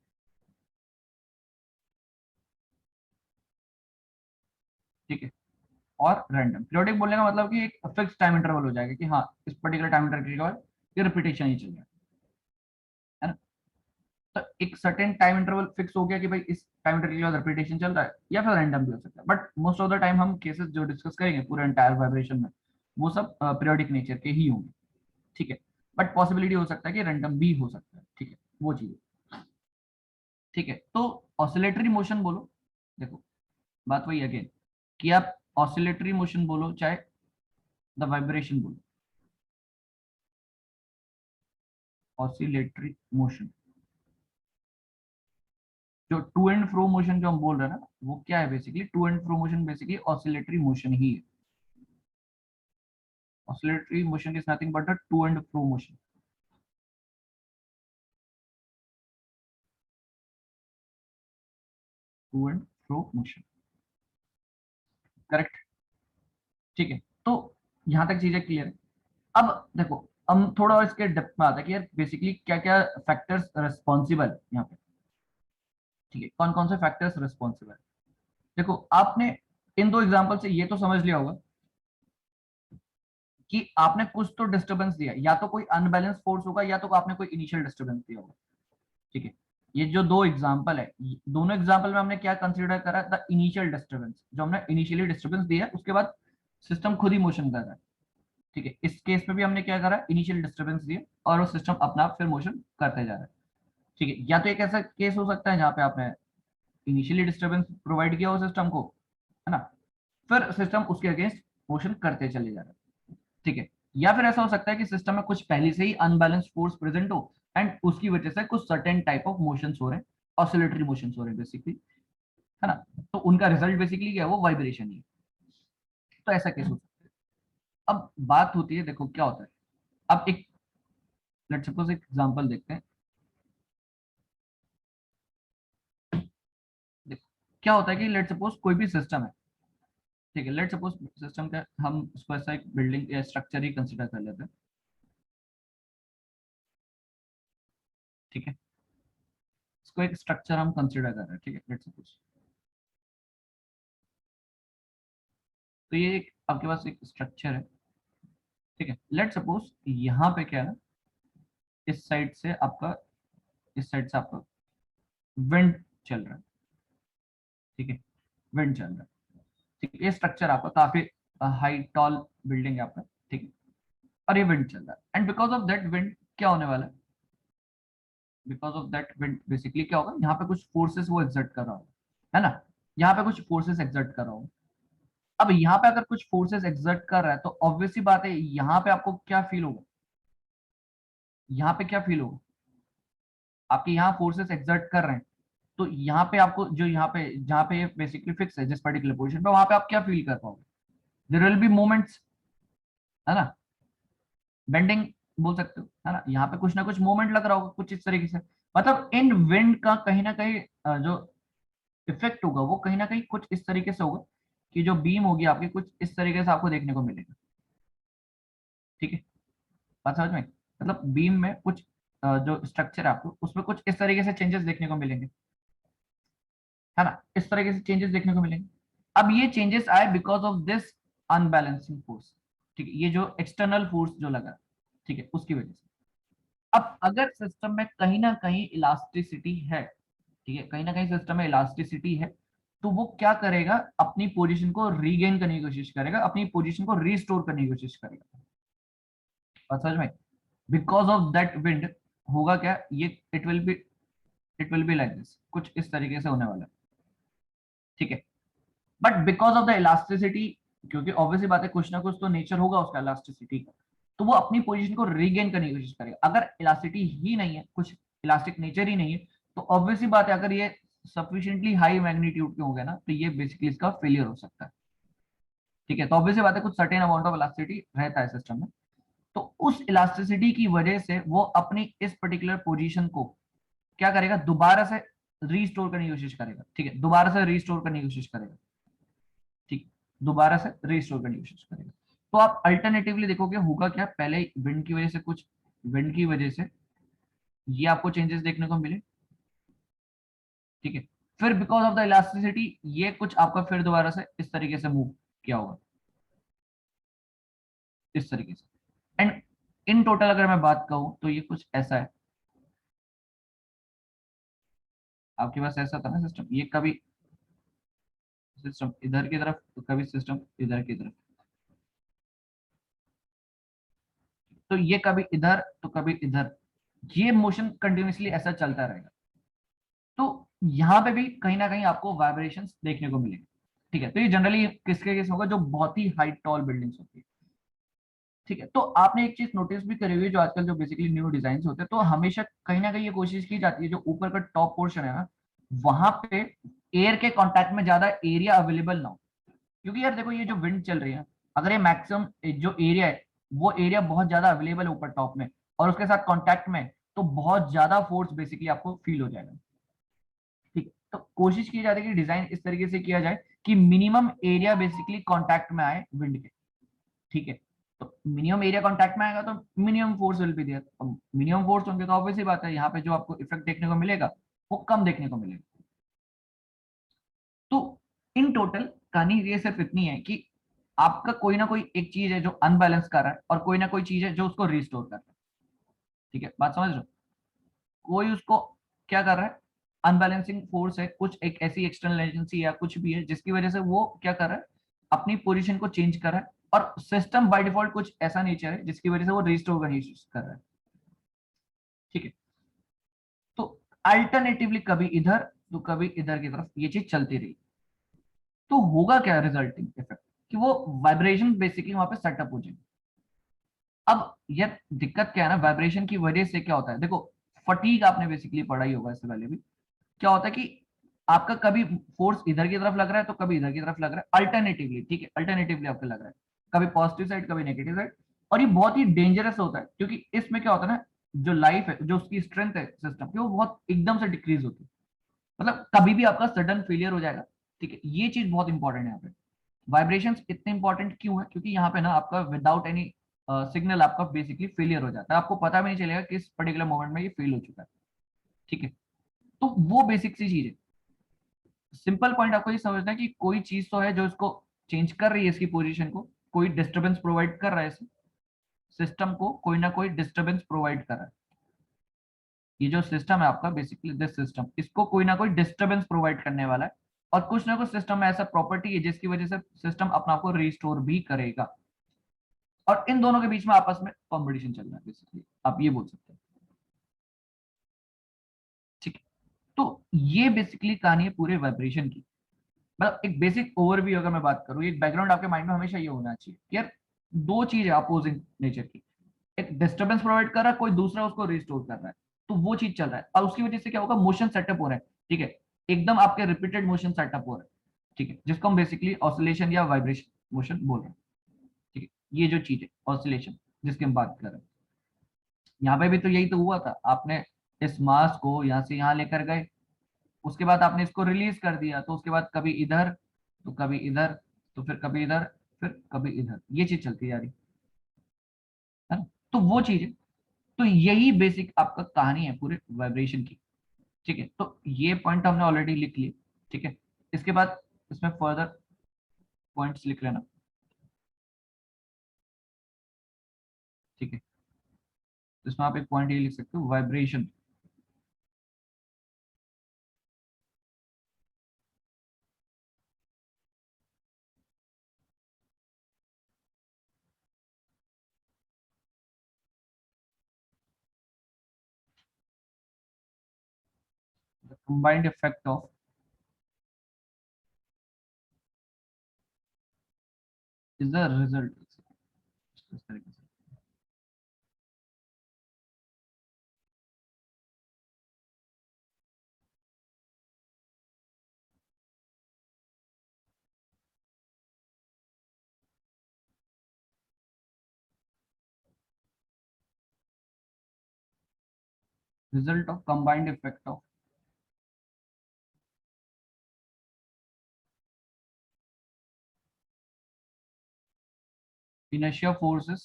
ठीक है, और रैंडम। पीरियोडिक बोलने का मतलब कि एक फिक्स टाइम इंटरवल हो जाएगा कि हाँ इस पर्टिकुलर टाइम इंटरवल के बाद ये रिपीटेशन ही चल रहा है ना। तो एक सर्टेन टाइम इंटरवल फिक्स हो गया कि भाई इस टाइम इंटरवल के बाद रिपीटेशन चल रहा है, या फिर रैंडम भी हो सकता है, but most of the time हम केसेस जो डिस्कस करेंगे पूरे एंटायर वाइब्रेशन में, वो सब पीरियोडिक नेचर के ही होंगे। ठीक है, बट पॉसिबिलिटी हो सकता है कि रैंडम भी हो सकता है। ठीक है, वो चीज। ठीक है, तो ऑसिलेटरी मोशन बोलो, देखो बात वही अगेन, कि आप ऑसिलेटरी मोशन बोलो चाहे द वाइब्रेशन बोलो, ऑसिलेटरी मोशन, जो टू एंड फ्रो मोशन जो हम बोल रहे हैं ना, वो क्या है basically, to and fro motion basically oscillatory motion ही है। Oscillatory motion is nothing but the to and fro motion. To and fro motion, correct. ठीक है, तो यहां तक चीजें क्लियर है। अब देखो, हम थोड़ा इसके डेप्थ में आता है कि यार बेसिकली क्या क्या फैक्टर्स रिस्पॉन्सिबल यहाँ पे। ठीक है, कौन कौन से फैक्टर्स रिस्पॉन्सिबल। देखो आपने इन दो एग्जांपल से ये तो समझ लिया होगा कि आपने कुछ तो डिस्टरबेंस दिया, या तो कोई अनबैलेंस फोर्स होगा या तो आपने कोई इनिशियल डिस्टरबेंस दिया होगा। ठीक है, ये जो दो एग्जांपल है, दोनों एग्जांपल में हमने क्या कंसीडर करा, द इनिशियल डिस्टरबेंस, जो हमने इनिशियली डिस्टरबेंस दिया है उसके बाद सिस्टम खुद ही मोशन कर रहा है। ठीक है, इस केस में भी हमने क्या करा, इनिशियल डिस्टरबेंस दिया और वो सिस्टम अपना आप फिर मोशन करते जा रहा है। ठीक है, या तो एक ऐसा केस हो सकता है जहाँ पे आपने इनिशियली डिस्टरबेंस प्रोवाइड किया हो सिस्टम को, है ना, फिर सिस्टम उसके अगेंस्ट मोशन करते चले जा रहा है। ठीक है, या फिर ऐसा हो सकता है कि सिस्टम में कुछ पहले से ही अनबैलेंस फोर्स प्रेजेंट हो एंड उसकी वजह से कुछ सर्टेन टाइप ऑफ मोशंस हो रहे हैं, ऑसिलेटरी मोशंस हो रहे हैं बेसिकली, है ना, तो उनका रिजल्ट बेसिकली क्या है, वो वाइब्रेशन ही है। तो ऐसा केस हो सकता है। अब बात होती है, देखो क्या होता है, अब एक लेट्स सपोज एक एग्जांपल देखते हैं। देखो क्या होता है कि लेट्स सपोज कोई भी सिस्टम है। ठीक है, लेट्स सपोज सिस्टम का हम उसको ऐसा एक बिल्डिंग या स्ट्रक्चर ही कंसिडर कर लेते हैं। ठीक है, इसको एक स्ट्रक्चर हम कंसिडर कर रहे हैं। ठीक है, लेट्स सपोज, तो ये एक आपके पास एक स्ट्रक्चर है। ठीक है, लेट्स सपोज यहाँ पे क्या है, इस साइड से आपका, इस साइड से आपका विंड चल रहा है। ठीक है, विंड चल रहा है। ठीक है, ये स्ट्रक्चर आपका काफी हाई टॉल बिल्डिंग है आपका। ठीक है, और ये विंड चल रहा है and because of that wind क्या होने वाला है, because of that wind basically क्या होगा, यहाँ पे कुछ फोर्सेस वो एक्सर्ट कर रहा होगा, है ना, यहाँ पे कुछ फोर्सेस एक्सर्ट कर रहा होगा। अब यहाँ पे अगर कुछ फोर्सेस एक्सर्ट कर रहा है तो ऑब्वियसली बात है यहाँ पे आपको क्या फील होगा, यहाँ पे क्या फील होगा, आपके यहाँ फोर्सेस एक्सर्ट कर रहे हैं तो यहाँ पे आपको जो यहाँ पे जहाँ पे बेसिकली फिक्स है जिस पर्टिकुलर पोजीशन पे, वहां पे आप क्या फील कर पाओगे, देयर विल बी मूवमेंट्स, है ना, बेंडिंग बोल सकते हो, है ना, यहाँ पे कुछ ना कुछ मूवमेंट लग रहा होगा कुछ इस तरीके से। मतलब इन विंड का कहीं ना कहीं जो इफेक्ट होगा वो कहीं ना कहीं कुछ इस तरीके से होगा कि जो बीम होगी आपकी कुछ इस तरीके से आपको देखने को मिलेगा। ठीक है, बात समझ में, मतलब बीम में कुछ जो स्ट्रक्चर है आपको उसमें कुछ इस तरीके से चेंजेस देखने को मिलेंगे, है ना, इस तरीके से चेंजेस देखने को मिलेंगे। अब ये चेंजेस आए because of this unbalancing force. ठीक है, ये जो एक्सटर्नल फोर्स जो लगा, ठीक है, उसकी वजह से। अब अगर सिस्टम में कहीं ना कहीं इलास्टिसिटी है, ठीक है, कहीं ना कहीं सिस्टम में इलास्टिसिटी है, तो वो क्या करेगा, अपनी पोजीशन को रीगेन करने की कोशिश करेगा, अपनी पोजीशन को रीस्टोर करने की कोशिश करेगा। और समझ में, बिकॉज ऑफ दैट विंड होगा क्या, ये it will be like this, कुछ इस तरीके से होने वाला है। ठीक है, but because of the elasticity, क्योंकि ऑब्वियसली बात है कुछ ना कुछ तो नेचर होगा उसका इलास्टिसिटी का, तो वो अपनी पोजीशन को रीगेन करने की कोशिश करेगा। अगर इलास्टिसिटी ही नहीं है, कुछ इलास्टिक नेचर ही नहीं है, तो ऑब्वियसली बात है अगर ये सफिशिएंटली हाई मैग्नीट्यूड के होंगे ना तो ये बेसिकली इसका फेलियर हो सकता है। ठीक है, तो ऑब्वियसली बात है कुछ सर्टेन अमाउंट ऑफ इलास्टिसिटी रहता है सिस्टम में, तो उस इलास्टिसिटी की वजह से वो अपनी इस पर्टिकुलर पोजीशन को क्या करेगा, दोबारा से रीस्टोर करने की कोशिश करेगा। ठीक है, दोबारा से रीस्टोर करने की कोशिश करेगा। ठीक, दोबारा से रीस्टोर करने की कोशिश करेगा। तो आप अल्टरनेटिवली देखोगे होगा क्या, पहले विंड की वजह से कुछ, विंड की वजह से ये आपको चेंजेस देखने को मिले। ठीक है, फिर बिकॉज ऑफ द इलास्टिसिटी ये कुछ आपका फिर दोबारा से इस तरीके से मूव किया होगा, इस तरीके से। एंड इन टोटल अगर मैं बात कहूं तो ये कुछ ऐसा है, आपके पास ऐसा था ना सिस्टम, ये कभी सिस्टम इधर की तरफ तो कभी सिस्टम इधर की तरफ, तो ये कभी इधर तो कभी इधर, ये मोशन कंटिन्यूसली ऐसा चलता रहेगा। तो यहाँ पे भी कहीं ना कहीं आपको वाइब्रेशंस देखने को मिलेंगे। ठीक है, तो ये जनरली किसके केस में होगा, जो बहुत ही हाई टॉल बिल्डिंग्स होती है। ठीक है, तो आपने एक चीज नोटिस भी करी हुई, जो आजकल जो बेसिकली न्यू डिजाइन होते हैं तो हमेशा कहीं ना कहीं ये कोशिश की जाती है जो ऊपर का टॉप पोर्शन है ना, वहां पे एयर के कांटेक्ट में ज्यादा एरिया अवेलेबल ना हो। क्योंकि यार देखो ये जो विंड चल रही है, अगर ये मैक्सिमम जो एरिया है वो एरिया बहुत ज्यादा अवेलेबल है ऊपर टॉप में और उसके साथ कांटेक्ट में, तो बहुत ज्यादा फोर्स बेसिकली आपको फील हो जाएगा। ठीक है, तो कोशिश की जाती है कि डिजाइन इस तरीके से किया जाए कि मिनिमम एरिया बेसिकली कांटेक्ट में आए विंड के। ठीक है, तो मिनिमम एरिया कांटेक्ट में आएगा तो minimum force will be there, minimum force होंगे तो ऑब्वियसली बात है यहाँ पे जो आपको इफेक्ट देखने को मिलेगा वो कम देखने को मिलेगा। तो इन टोटल कहानी ये सिर्फ इतनी है कि आपका कोई ना कोई एक चीज है जो अनबैलेंस कर रहा है और कोई ना कोई चीज है जो उसको रिस्टोर कर रहा है। ठीक है, बात समझ रहे हो, कोई उसको क्या कर रहा है, अनबैलेंसिंग फोर्स है, कुछ एक ऐसी एक्सटर्नल एजेंसी या कुछ भी है जिसकी वजह से वो क्या कर रहा है, अपनी पोजीशन को चेंज कर रहा है, और सिस्टम बाय डिफॉल्ट कुछ ऐसा नेचर है जिसकी वजह से वो रिस्टोर करने की कोशिश कर रहा है। ठीक है, तो अल्टरनेटिवली कभी इधर तो कभी इधर की तरफ ये चीज चलती रही, तो होगा क्या रिजल्टिंग इफेक्ट, कि वो वाइब्रेशन बेसिकली वहां पे सेटअप हो जाए। अब ये दिक्कत क्या है ना, वाइब्रेशन की वजह से क्या होता है, देखो फटीग आपने बेसिकली पढ़ा ही होगा इससे पहले भी, क्या होता है कि आपका कभी फोर्स इधर की तरफ लग रहा है तो कभी इधर की तरफ लग रहा है अल्टरनेटिवली। ठीक है, अल्टरनेटिवली आपको लग रहा है, कभी पॉजिटिव साइड कभी नेगेटिव साइड, और ये बहुत ही डेंजरस होता है क्योंकि इसमें क्या होता है ना, जो लाइफ है जो उसकी स्ट्रेंथ है सिस्टम की वो बहुत एकदम से डिक्रीज होती है, मतलब कभी भी आपका सडन फेलियर हो जाएगा। ठीक है, ये चीज बहुत इंपॉर्टेंट है यहाँ पे। वाइब्रेशन इतने इंपॉर्टेंट क्यों है, क्योंकि यहाँ पे ना आपका विदाउट एनी सिग्नल आपका बेसिकली फेलियर हो जाता है, आपको पता भी नहीं चलेगा किस पर्टिकुलर मोमेंट में ये फेल हो चुका है। ठीक है, तो वो बेसिक सी चीज है। सिंपल पॉइंट आपको ये समझना है कि कोई चीज तो है जो इसको चेंज कर रही है, इसकी पोजीशन को, कोई डिस्टरबेंस प्रोवाइड कर रहा है, सिस्टम को कोई ना कोई डिस्टरबेंस प्रोवाइड कर रहा है। ये जो सिस्टम है आपका बेसिकली दिस सिस्टम, इसको कोई ना कोई डिस्टरबेंस प्रोवाइड करने वाला है, और कुछ ना कुछ सिस्टम में ऐसा प्रॉपर्टी है जिसकी वजह से सिस्टम अपना आपको रिस्टोर भी करेगा, और इन दोनों के बीच में आपस में कॉम्पिटिशन चल रहा है बेसिकली, आप ये बोल सकते हैं। ठीक है, तो ये बेसिकली कहानी है पूरे वाइब्रेशन की। मतलब एक बेसिक ओवरव्यू अगर मैं बात करूँ, एक बैकग्राउंड आपके माइंड में हमेशा ये होना चाहिए कि यार दो चीज है अपोजिंग नेचर की, एक डिस्टर्बेंस प्रोवाइड कर रहा है, कोई दूसरा उसको रिस्टोर कर रहा है, तो वो चीज चल रहा है और उसकी वजह से क्या होगा, मोशन सेटअप हो रहा है, ठीक है, एकदम आपके रिपीटेड मोशन सेटअप हो रहा है, ठीक है, जिसको हम बेसिकली ऑसिलेशन या वाइब्रेशन मोशन बोल रहे हैं, ठीक है, ये जो चीज है ऑसिलेशन जिसकी हम बात कर रहे हैं, यहाँ पे भी तो यही तो हुआ था, आपने इस मास को यहाँ से यहाँ लेकर गए, उसके बाद आपने इसको रिलीज कर दिया, तो उसके बाद कभी इधर तो कभी इधर, तो फिर कभी इधर, फिर कभी इधर, ये चीज चलती जा रही है ना, तो वो चीज है, तो यही बेसिक आपका कहानी है पूरे वाइब्रेशन की, ठीक है, तो ये पॉइंट हमने ऑलरेडी लिख लिए, ठीक है, इसके बाद इसमें फर्दर पॉइंट्स लिख लेना, ठीक है, तो इसमें आप एक पॉइंट ये लिख सकते हो, vibration the combined effect of is the result, इस तरीके से, result of combined effect of inertia forces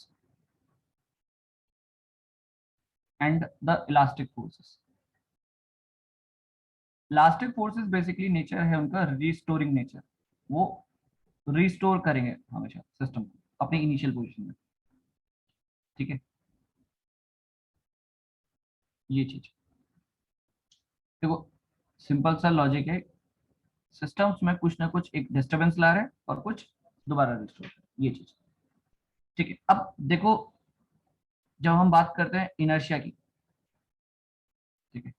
and the elastic forces, elastic forces basically nature है उनका रिस्टोरिंग नेचर, वो रिस्टोर करेंगे हमेशा सिस्टम को अपनी इनिशियल पोजीशन में, ठीक है, ये चीज देखो, सिंपल सा लॉजिक है, सिस्टम्स में कुछ ना कुछ एक डिस्टरबेंस ला रहे हैं और कुछ दोबारा रिस्टोर कर, ये चीज, ठीक है, अब देखो जब हम बात करते हैं इनर्शिया की, ठीक है,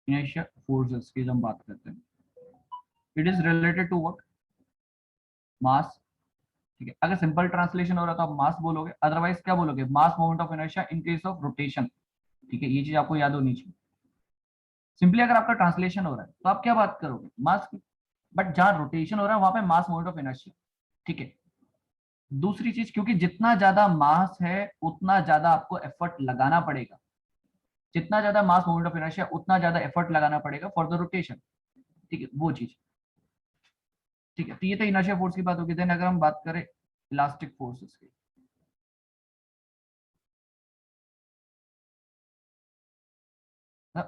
इनर्शिया फोर्सेस की जब हम बात करते हैं, it is related to what, mass, ठीक है, अगर सिंपल ट्रांसलेशन हो रहा तो आप मास बोलोगे, अदरवाइज क्या बोलोगे, मास moment of inertia in case of rotation, ठीक है, ये चीज आपको याद होनी चाहिए, सिंपली अगर आपका ट्रांसलेशन हो रहा है तो आप क्या बात करोगे, मास की, बट जहां रोटेशन हो रहा है वहां पे मास मोमेंट ऑफ इनर्शिया, ठीक है, दूसरी चीज, क्योंकि जितना ज्यादा मास है उतना ज्यादा आपको एफर्ट लगाना पड़ेगा, जितना ज्यादा मास मोमेंट ऑफ इनर्शिया उतना ज्यादा एफर्ट लगाना पड़ेगा फॉर द रोटेशन, ठीक है, वो चीज, ठीक है, तो ये तो इनर्शिया फोर्स की बात होगी, देन अगर हम बात करें इलास्टिक फोर्सेस की,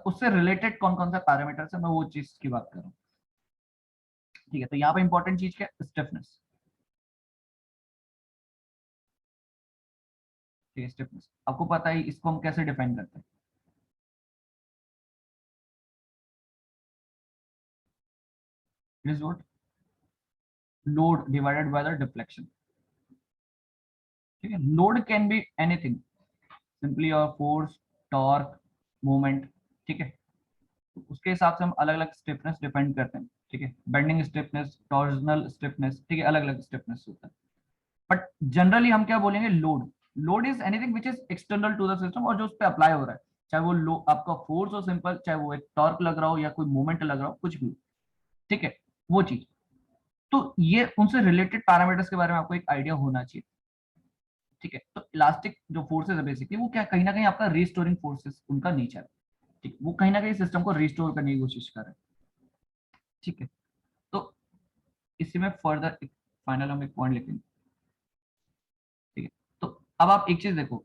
उससे रिलेटेड कौन कौन सा पैरामीटर्स है मैं वो चीज की बात कर रहा हूँ, ठीक है, तो यहाँ पे इंपॉर्टेंट चीज क्या है, स्टिफनेस, ठीक है, स्टिफनेस आपको पता है इसको हम कैसे डिफाइन करते हैं, it is what, load divided by the deflection, ठीक है, load can be anything, simply और फोर्स, टॉर्क, मोमेंट, ठीक है, तो उसके हिसाब से हम अलग अलग स्टिफनेस डिफाइन करते हैं, ठीक है, बेंडिंग स्टिफनेस, टॉर्जनल स्टिफनेस, ठीक है, अलग अलग स्टिफनेस होता है, बट जनरली हम क्या बोलेंगे, load, load is anything which is external to the system और जो उस पर अप्लाई हो रहा है, चाहे वो लो आपका फोर्स हो सिंपल, चाहे वो एक टॉर्क लग रहा हो या कोई मूवमेंट लग रहा हो, कुछ भी, ठीक है, वो चीज, तो ये उनसे रिलेटेड पैरामीटर्स के बारे में आपको एक आइडिया होना चाहिए, ठीक है, तो इलास्टिक जो फोर्सेस है बेसिकली वो क्या कहीं ना कहीं आपका रिस्टोरिंग फोर्सेस उनका नेचर है, ठीक, वो कहीं ना कहीं सिस्टम को रिस्टोर करने की कोशिश कर रहे हैं, ठीक है, तो इसी में फर्दर एक फाइनल हम एक पॉइंट लिखेंगे, ठीक है, तो अब आप एक चीज देखो,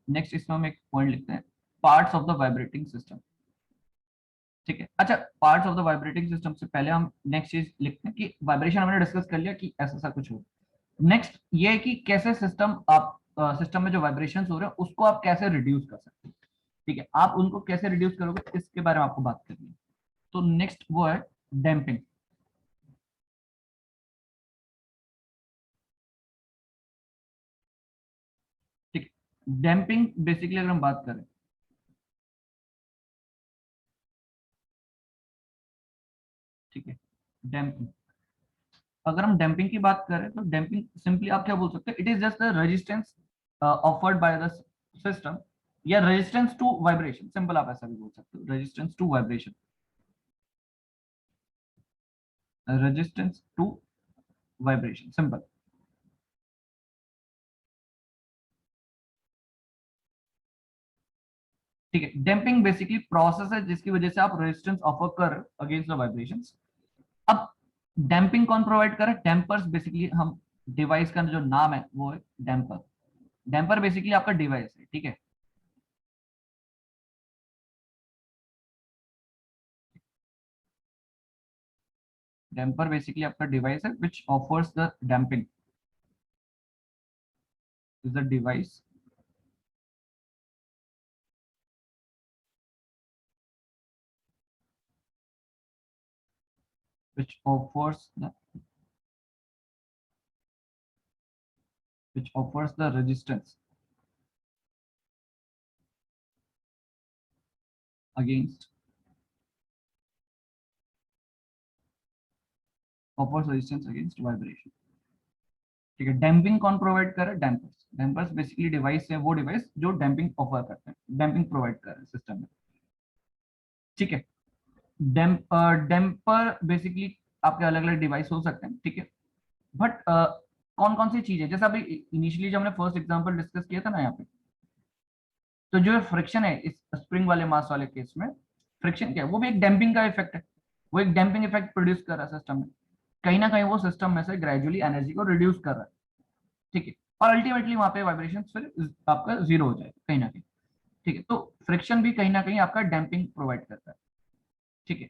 नेक्स्ट इसमें हम एक पॉइंट लिखते हैं, parts of the vibrating system, ठीक है, अच्छा, parts of the vibrating system से पहले हम नेक्स्ट चीज लिखते हैं कि वाइब्रेशन हमने डिस्कस कर लिया कि ऐसा ऐसा कुछ हो, नेक्स्ट ये है कि कैसे सिस्टम आप सिस्टम में जो वाइब्रेशंस हो रहे हैं उसको आप कैसे रिड्यूस कर सकते हैं, ठीक है, आप उनको कैसे रिड्यूस करोगे इसके बारे में आपको बात करनी है, तो नेक्स्ट वो है डैम्पिंग, ठीक, डैम्पिंग बेसिकली अगर हम बात करें ठीक है। डैम्पिंग, अगर हम डैम्पिंग की बात करें तो डैम्पिंग सिंपली आप क्या बोल सकते हैं, it is just the resistance offered by the system, या रेजिस्टेंस टू वाइब्रेशन, सिंपल आप ऐसा भी बोल सकते हो, resistance to vibration, resistance to vibration, simple. ठीक है, डैम्पिंग बेसिकली प्रोसेस है जिसकी वजह से आप रेजिस्टेंस ऑफर कर अगेंस्ट द वाइब्रेशंस। अब डैम्पिंग कौन प्रोवाइड करे, डैम्पर्स, बेसिकली हम डिवाइस का जो नाम है वो है डैम्पर। डैम्पर बेसिकली आपका डिवाइस है, ठीक है। डैम्पर बेसिकली आपका डिवाइस है which offers the damping, is the device which offers the resistance against, offers resistance against vibration। ठीक है, डैम्पिंग कौन प्रोवाइड कर रहा है, डैम्पर्स। डैम्पर्स बेसिकली डिवाइस है, वो डिवाइस जो डैम्पिंग ऑफर करते हैं, डैम्पिंग प्रोवाइड कर रहे हैं सिस्टम में। ठीक है, डैम्पर बेसिकली आपके अलग अलग डिवाइस हो सकते हैं, ठीक है। बट कौन कौन सी चीज है, जैसे अभी इनिशियली जो हमने फर्स्ट एग्जांपल डिस्कस किया था ना यहाँ पे, तो जो फ्रिक्शन है इस स्प्रिंग वाले मास वाले केस में, फ्रिक्शन क्या है, वो भी एक डैम्पिंग का इफेक्ट है, वो एक डैम्पिंग इफेक्ट प्रोड्यूस कर रहा है सिस्टम में, कहीं ना कहीं वो सिस्टम में से ग्रेजुअली एनर्जी को रिड्यूस कर रहा है। ठीक है, और अल्टीमेटली वहां पे वाइब्रेशन फिर आपका जीरो हो जाएगा कहीं ना कहीं। ठीक है, तो फ्रिक्शन भी कहीं ना कहीं आपका डैम्पिंग प्रोवाइड करता है। ठीक है,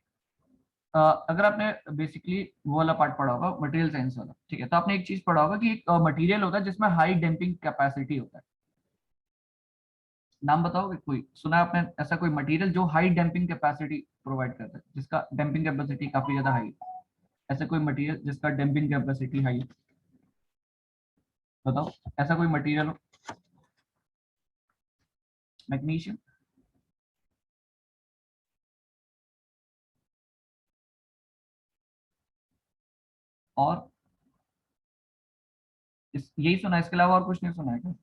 अगर आपने बेसिकली वो वाला पार्ट पढ़ा होगा मटेरियल साइंस वाला, ठीक है, तो आपने एक चीज पढ़ा होगा कि एक मटेरियल होता है जिसमें हाई डैम्पिंग कैपेसिटी होता है। नाम बताओगे, कोई सुना है आपने ऐसा कोई मटेरियल जो हाई डैम्पिंग कैपेसिटी प्रोवाइड करता है, जिसका डैम्पिंग कैपेसिटी काफी ज्यादा हाई है? ऐसा कोई मटेरियल जिसका डैम्पिंग कैपेसिटी हाई है, बताओ, ऐसा कोई मटेरियल हो। मैग्नीशियम, और यही सुना है, इसके अलावा और कुछ नहीं सुना है क्या?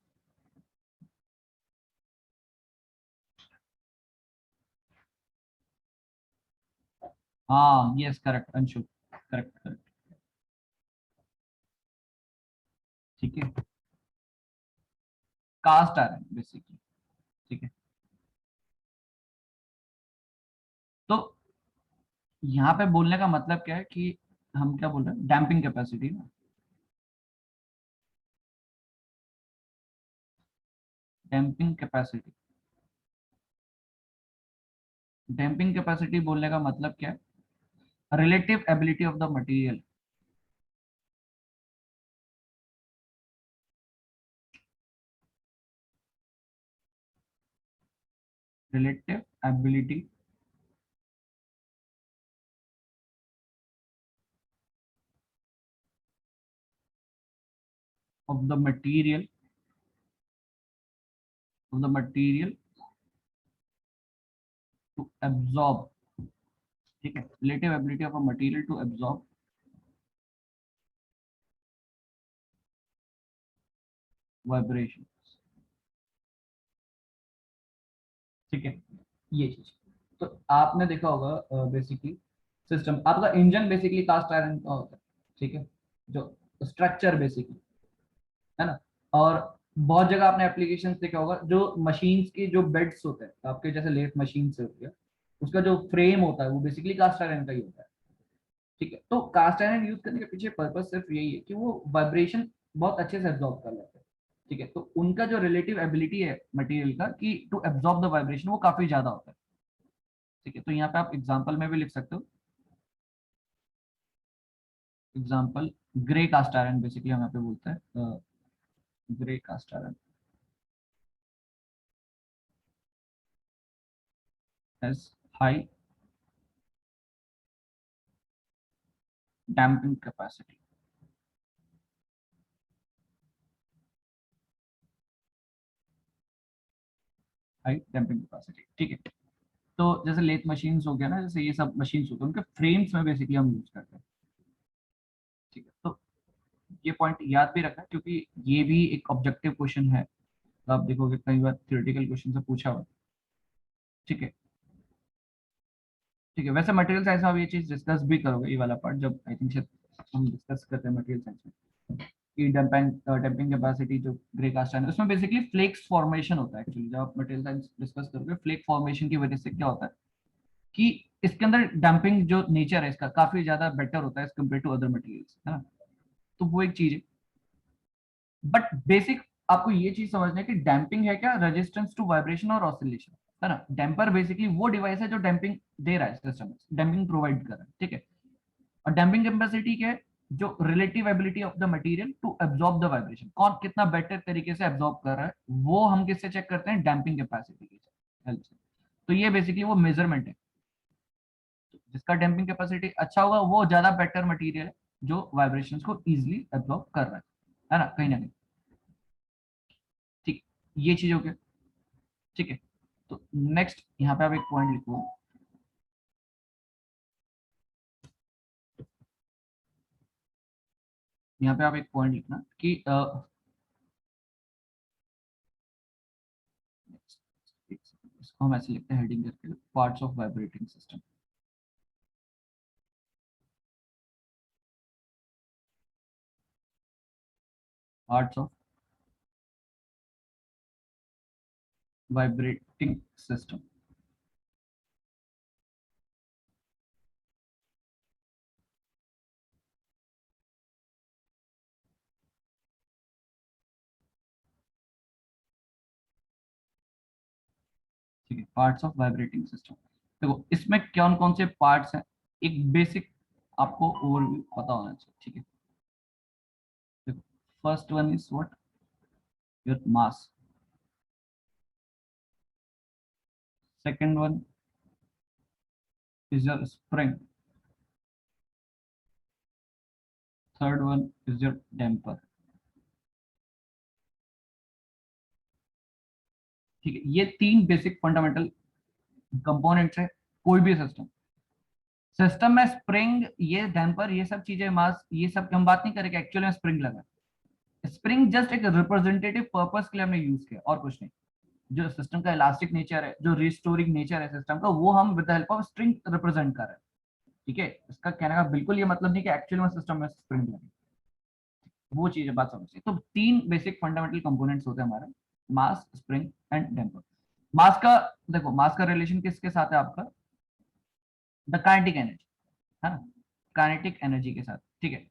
हाँ, yes, correct Anshu, correct correct. ठीक है, कास्ट आयरन बेसिकली। ठीक है, तो यहाँ पे बोलने का मतलब क्या है कि हम क्या बोल रहे हैं, डैम्पिंग कैपेसिटी ना, डैम्पिंग कैपेसिटी, डैम्पिंग कैपेसिटी बोलने का मतलब क्या है, relative ability of the material, relative ability of the material, of the material to absorb. ठीक है, relative ability of a material to absorb vibration. ठीक है, ये चीज, तो आपने देखा होगा बेसिकली सिस्टम, आपका इंजन बेसिकली कास्ट आयरन का होता है। ठीक है, जो स्ट्रक्चर बेसिकली है ना, और बहुत जगह आपने एप्लीकेशंस देखा होगा, जो मशीन्स के जो बेड्स होते हैं आपके, जैसे लेथ मशीन से होती है, उसका जो फ्रेम होता है वो बेसिकली कास्ट आयरन का ही होता है। ठीक है, तो कास्ट आयरन यूज करने के पीछे पर्पस सिर्फ यही है कि वो वाइब्रेशन बहुत अच्छे से एब्जॉर्ब कर लेते हैं। ठीक है, तो उनका जो रिलेटिव एबिलिटी है मटेरियल का कि टू एब्जॉर्ब द वाइब्रेशन, वो काफी ज्यादा होता है। ठीक है, तो यहाँ पे आप एग्जाम्पल में भी लिख सकते हो, example grey cast iron basically हम यहाँ पे बोलते हैं, grey cast iron has high damping capacity, high damping capacity. ठीक है, तो जैसे लेथ मशीन्स हो गया ना, जैसे ये सब मशीन्स होते हैं, उनके फ्रेम्स में बेसिकली हम यूज करते हैं। ठीक है, तो ये पॉइंट याद भी रखना, क्योंकि ये भी एक ऑब्जेक्टिव क्वेश्चन है, तो आप देखोगे कई बार थ्योरेटिकल क्वेश्चन से पूछा हुआ। ठीक है, ठीक है। वैसे मटेरियल साइंस में आप ये चीज डिस्कस भी करोगे, ये वाला पार्ट, जब आई थिंक हम डिस्कस करते हैं मटेरियल साइंस में कि डंपिंग डंपिंग कैपेसिटी जो ग्रे कास्ट है उसमें बेसिकली फ्लेक्स फॉर्मेशन होता है। एक्चुअली जब आप मटेरियल साइंस डिस्कस करोगे, फ्लेक फॉर्मेशन की वजह से क्या होता है कि इसके अंदर डंपिंग जो नेचर है इसका काफी ज्यादा बेटर होता है as compared to other materials, है ना। तो वो एक चीज है। बट बेसिक आपको ये चीज समझना है कि डैम्पिंग है क्या, रेजिस्टेंस टू वाइब्रेशन और ऑसिलेशन, है ना। डैम्पर बेसिकली वो डिवाइस है जो डैम्पिंग दे रहा है सिस्टम में, डैम्पिंग प्रोवाइड कर रहा है। ठीक है, और डैम्पिंग कैपेसिटी क्या है, जो relative ability of the material to absorb the vibration, कौन कितना बेटर तरीके से एब्जॉर्ब कर रहा है, वो हम किससे चेक करते हैं, डैम्पिंग कैपेसिटी की हेल्प से। तो ये बेसिकली वो मेजरमेंट है, जिसका डैम्पिंग कैपेसिटी अच्छा होगा वो ज्यादा बेटर मटेरियल है, जो वाइब्रेशंस को इजीली एब्जॉर्ब कर रहा है ना, कहीं ना कहीं। ठीक, ये चीज हो गया। ठीक है, तो नेक्स्ट यहाँ पे आप एक पॉइंट लिखो, यहाँ पे आप एक पॉइंट लिखना कि इसको हम ऐसे लिखते हैं हेडिंग करके, parts of vibrating system. Parts of vibrating system. ठीक है, पार्ट्स ऑफ वाइब्रेटिंग सिस्टम। देखो इसमें कौन कौन से पार्ट्स हैं, एक बेसिक आपको ओवरव्यू पता होना चाहिए। ठीक है, देखो first one is what, your mass. Second one is your spring. Third one is your damper. ठीक है, ये तीन बेसिक फंडामेंटल कंपोनेंट्स है कोई भी सिस्टम। सिस्टम में स्प्रिंग, ये डैम्पर, ये सब चीजें, मास, ये सब की हम बात नहीं करेंगे, एक्चुअली में स्प्रिंग लगा। स्प्रिंग जस्ट एक रिप्रेजेंटेटिव पर्पस के लिए हमने यूज किया और कुछ नहीं। जो सिस्टम का इलास्टिक नेचर है, जो रिस्टोरिंग नेचर है सिस्टम का, वो हम with the help of spring represent कर रहे हैं। ठीक है, इसका कहने का बिल्कुल ये मतलब नहीं कि एक्चुअली में सिस्टम में स्प्रिंग लगे, वो चीज है, बात समझिए। तो तीन बेसिक फंडामेंटल कंपोनेंट्स होते हैं हमारे, मास, स्प्रिंग एंड डैम्पर। मास का, देखो मास का रिलेशन किसके साथ है आपका, द काइनेटिक एनर्जी, है ना, काइनेटिक एनर्जी के साथ। ठीक है,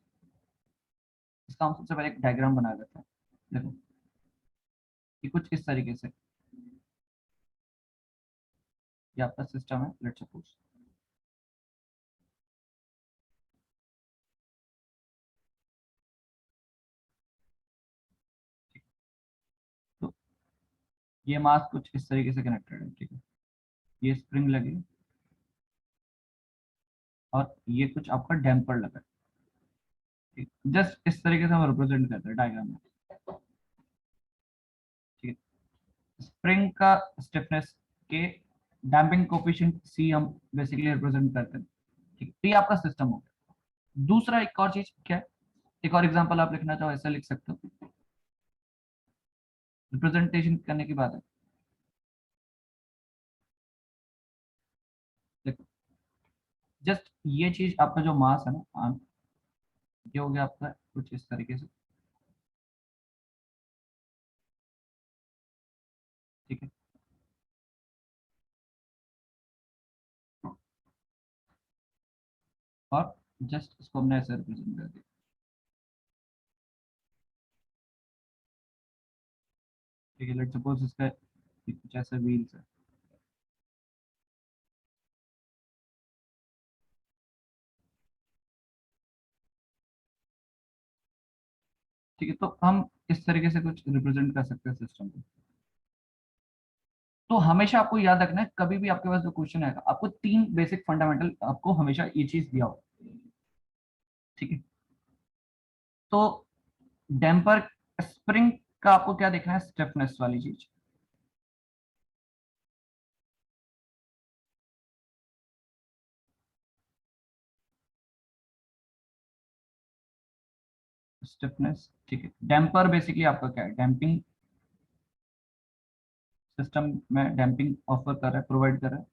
इसका हम सबसे पहले एक डायग्राम बना देते हैं। देखो ये कुछ इस तरीके से, ये आपका सिस्टम है, लेट्स सपोज। तो ये मास कुछ इस तरीके से कनेक्टेड है। ठीक है, ये स्प्रिंग लगी और ये कुछ आपका डैम्पर लगा है। ठीक, जस्ट इस तरीके से हम रिप्रेजेंट करते हैं डायग्राम में। ठीक है, स्प्रिंग का स्टिफनेस के डैम्पिंग कोफिशिएंट सी हम बेसिकली रिप्रेजेंट करते हैं। ठीक, तो ये आपका सिस्टम हो गया। दूसरा एक और चीज क्या है, एक और एग्जांपल आप लिखना चाहो ऐसा लिख सकते हो, रिप्रेजेंटेशन करने की बात है। देखो जस्ट ये चीज आपका जो मास है ना, ये हो गया आपका कुछ इस तरीके से। ठीक है, और जस्ट इसको हमने ऐसे रिप्रेजेंट कर दिया। ठीक है, लेट्स सपोज इसका ये कुछ ऐसा व्हील्स है। ठीक है, तो हम इस तरीके से कुछ रिप्रेजेंट कर सकते हैं सिस्टम को। तो हमेशा आपको याद रखना है, कभी भी आपके पास जो क्वेश्चन आएगा, आपको तीन बेसिक फंडामेंटल, आपको हमेशा ये चीज दिया हो। ठीक है, तो डैम्पर, स्प्रिंग का आपको क्या देखना है, स्टिफनेस वाली चीज। स्टिफनेस, ठीक है। डैम्पर बेसिकली आपका क्या है, डैम्पिंग सिस्टम में डैम्पिंग ऑफर कर रहा है, प्रोवाइड कर रहा है,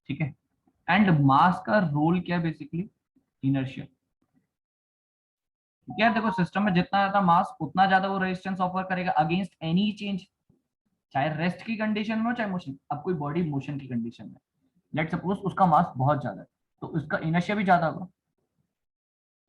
ठीक है। एंड मास का रोल क्या है बेसिकली, इनर्शिया। क्या देखो, सिस्टम में जितना ज्यादा मास उतना ज्यादा वो रेजिस्टेंस ऑफर करेगा अगेंस्ट एनी चेंज, चाहे रेस्ट की कंडीशन में हो चाहे मोशन। अब कोई बॉडी मोशन की कंडीशन में, लेट सपोज उसका मास बहुत ज्यादा है तो उसका इनर्शिया भी ज्यादा होगा।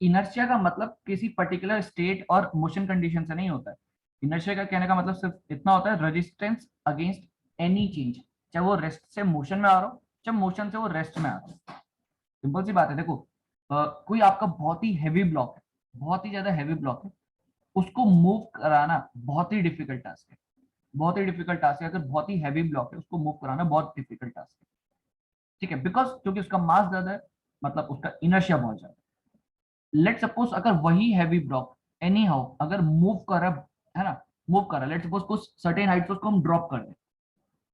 इनर्शिया का मतलब किसी पर्टिकुलर स्टेट और मोशन कंडीशन से नहीं होता है। इनर्शिया का कहने का मतलब सिर्फ इतना होता है, रेजिस्टेंस अगेंस्ट एनी चेंज, चाहे वो रेस्ट से मोशन में आ रहा हो चाहे मोशन से वो रेस्ट में आ रहा हो। सिंपल सी बात है। देखो कोई आपका बहुत ही हैवी ब्लॉक है, बहुत ही ज्यादा हैवी ब्लॉक है, उसको मूव कराना बहुत ही डिफिकल्ट टास्क है, बहुत ही डिफिकल्ट टास्क है। अगर बहुत ही हैवी ब्लॉक है उसको मूव कराना बहुत डिफिकल्ट टास्क है, ठीक है। बिकॉज क्योंकि उसका मास ज्यादा है, मतलब उसका इनर्शिया बहुत ज्यादा है। लेट सपोज अगर वही हैवी ब्लॉक एनी हाउ अगर मूव कर रहा है ना, मूव कर रहा है, लेट सपोज कुछ सर्टेन हाइट पे उसको हम ड्रॉप कर दें,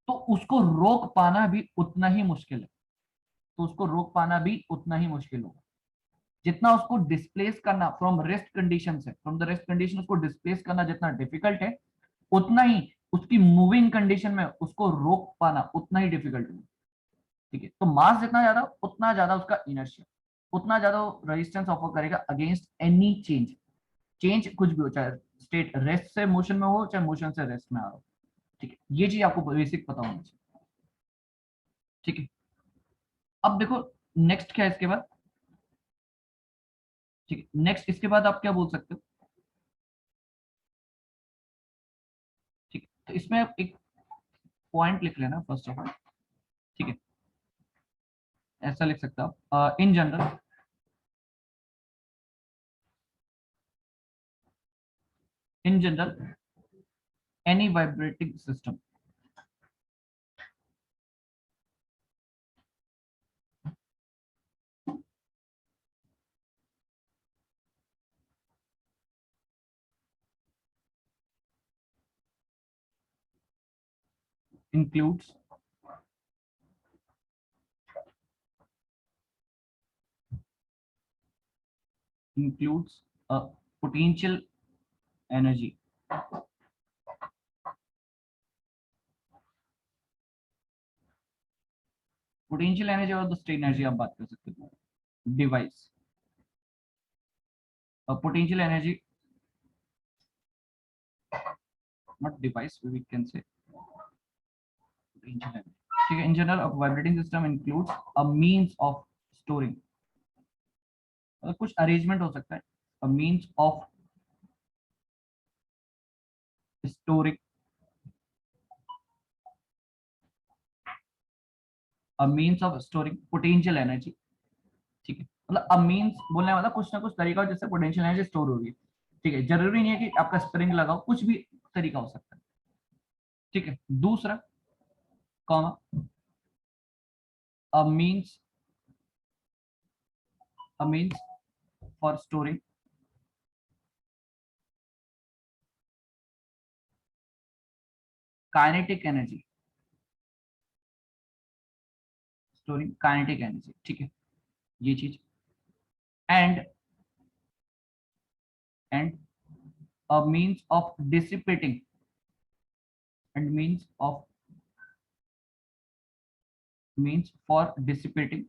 तो उसको रोक पाना भी उतना ही मुश्किल है, तो उसको रोक पाना भी उतना ही मुश्किल होगा जितना उसको डिस्प्लेस करना फ्रॉम रेस्ट कंडीशन से, फ्रॉम द रेस्ट कंडीशन उसको डिस्प्लेस करना जितना डिफिकल्ट है, उतना ही उसकी मूविंग कंडीशन में उसको रोक पाना उतना ही डिफिकल्ट होगा, ठीक है। तो मास जितना ज्यादा उतना ज्यादा उसका इनर्शिया, उतना ज्यादा रेजिस्टेंस ऑफर करेगा अगेंस्ट एनी चेंज, चेंज कुछ भी हो, चाहे स्टेट रेस्ट से मोशन में हो चाहे मोशन से रेस्ट में आ रहा हो, ठीक है। ये चीज आपको बेसिक पता होना चाहिए, ठीक है। अब देखो नेक्स्ट क्या है इसके बाद, ठीक है। नेक्स्ट इसके बाद आप क्या बोल सकते हो, ठीक है। तो इसमें एक पॉइंट लिख लेना फर्स्ट ऑफ ऑल, ठीक है। ऐसा लिख सकते हो आप, in general, in general any vibrating system includes includes a potential energy, potential energy और स्ट्रेन एनर्जी आप बात कर सकते हो। Device potential energy, not device, we can say potential energy, ठीक है। In general a vibrating system includes a means of storing, कुछ arrangement हो सकता है, a means of storing, a means of storing potential energy, ठीक है। मतलब अ means बोलने वाला कुछ ना कुछ तरीका हो जिससे पोटेंशियल एनर्जी स्टोर होगी, ठीक है। जरूरी नहीं है कि आपका स्प्रिंग लगाओ, कुछ भी तरीका हो सकता है, ठीक है। दूसरा comma, a means, a means for storing kinetic energy, storing kinetic energy, ठीक है। ये चीज and and a means of dissipating, and means for dissipating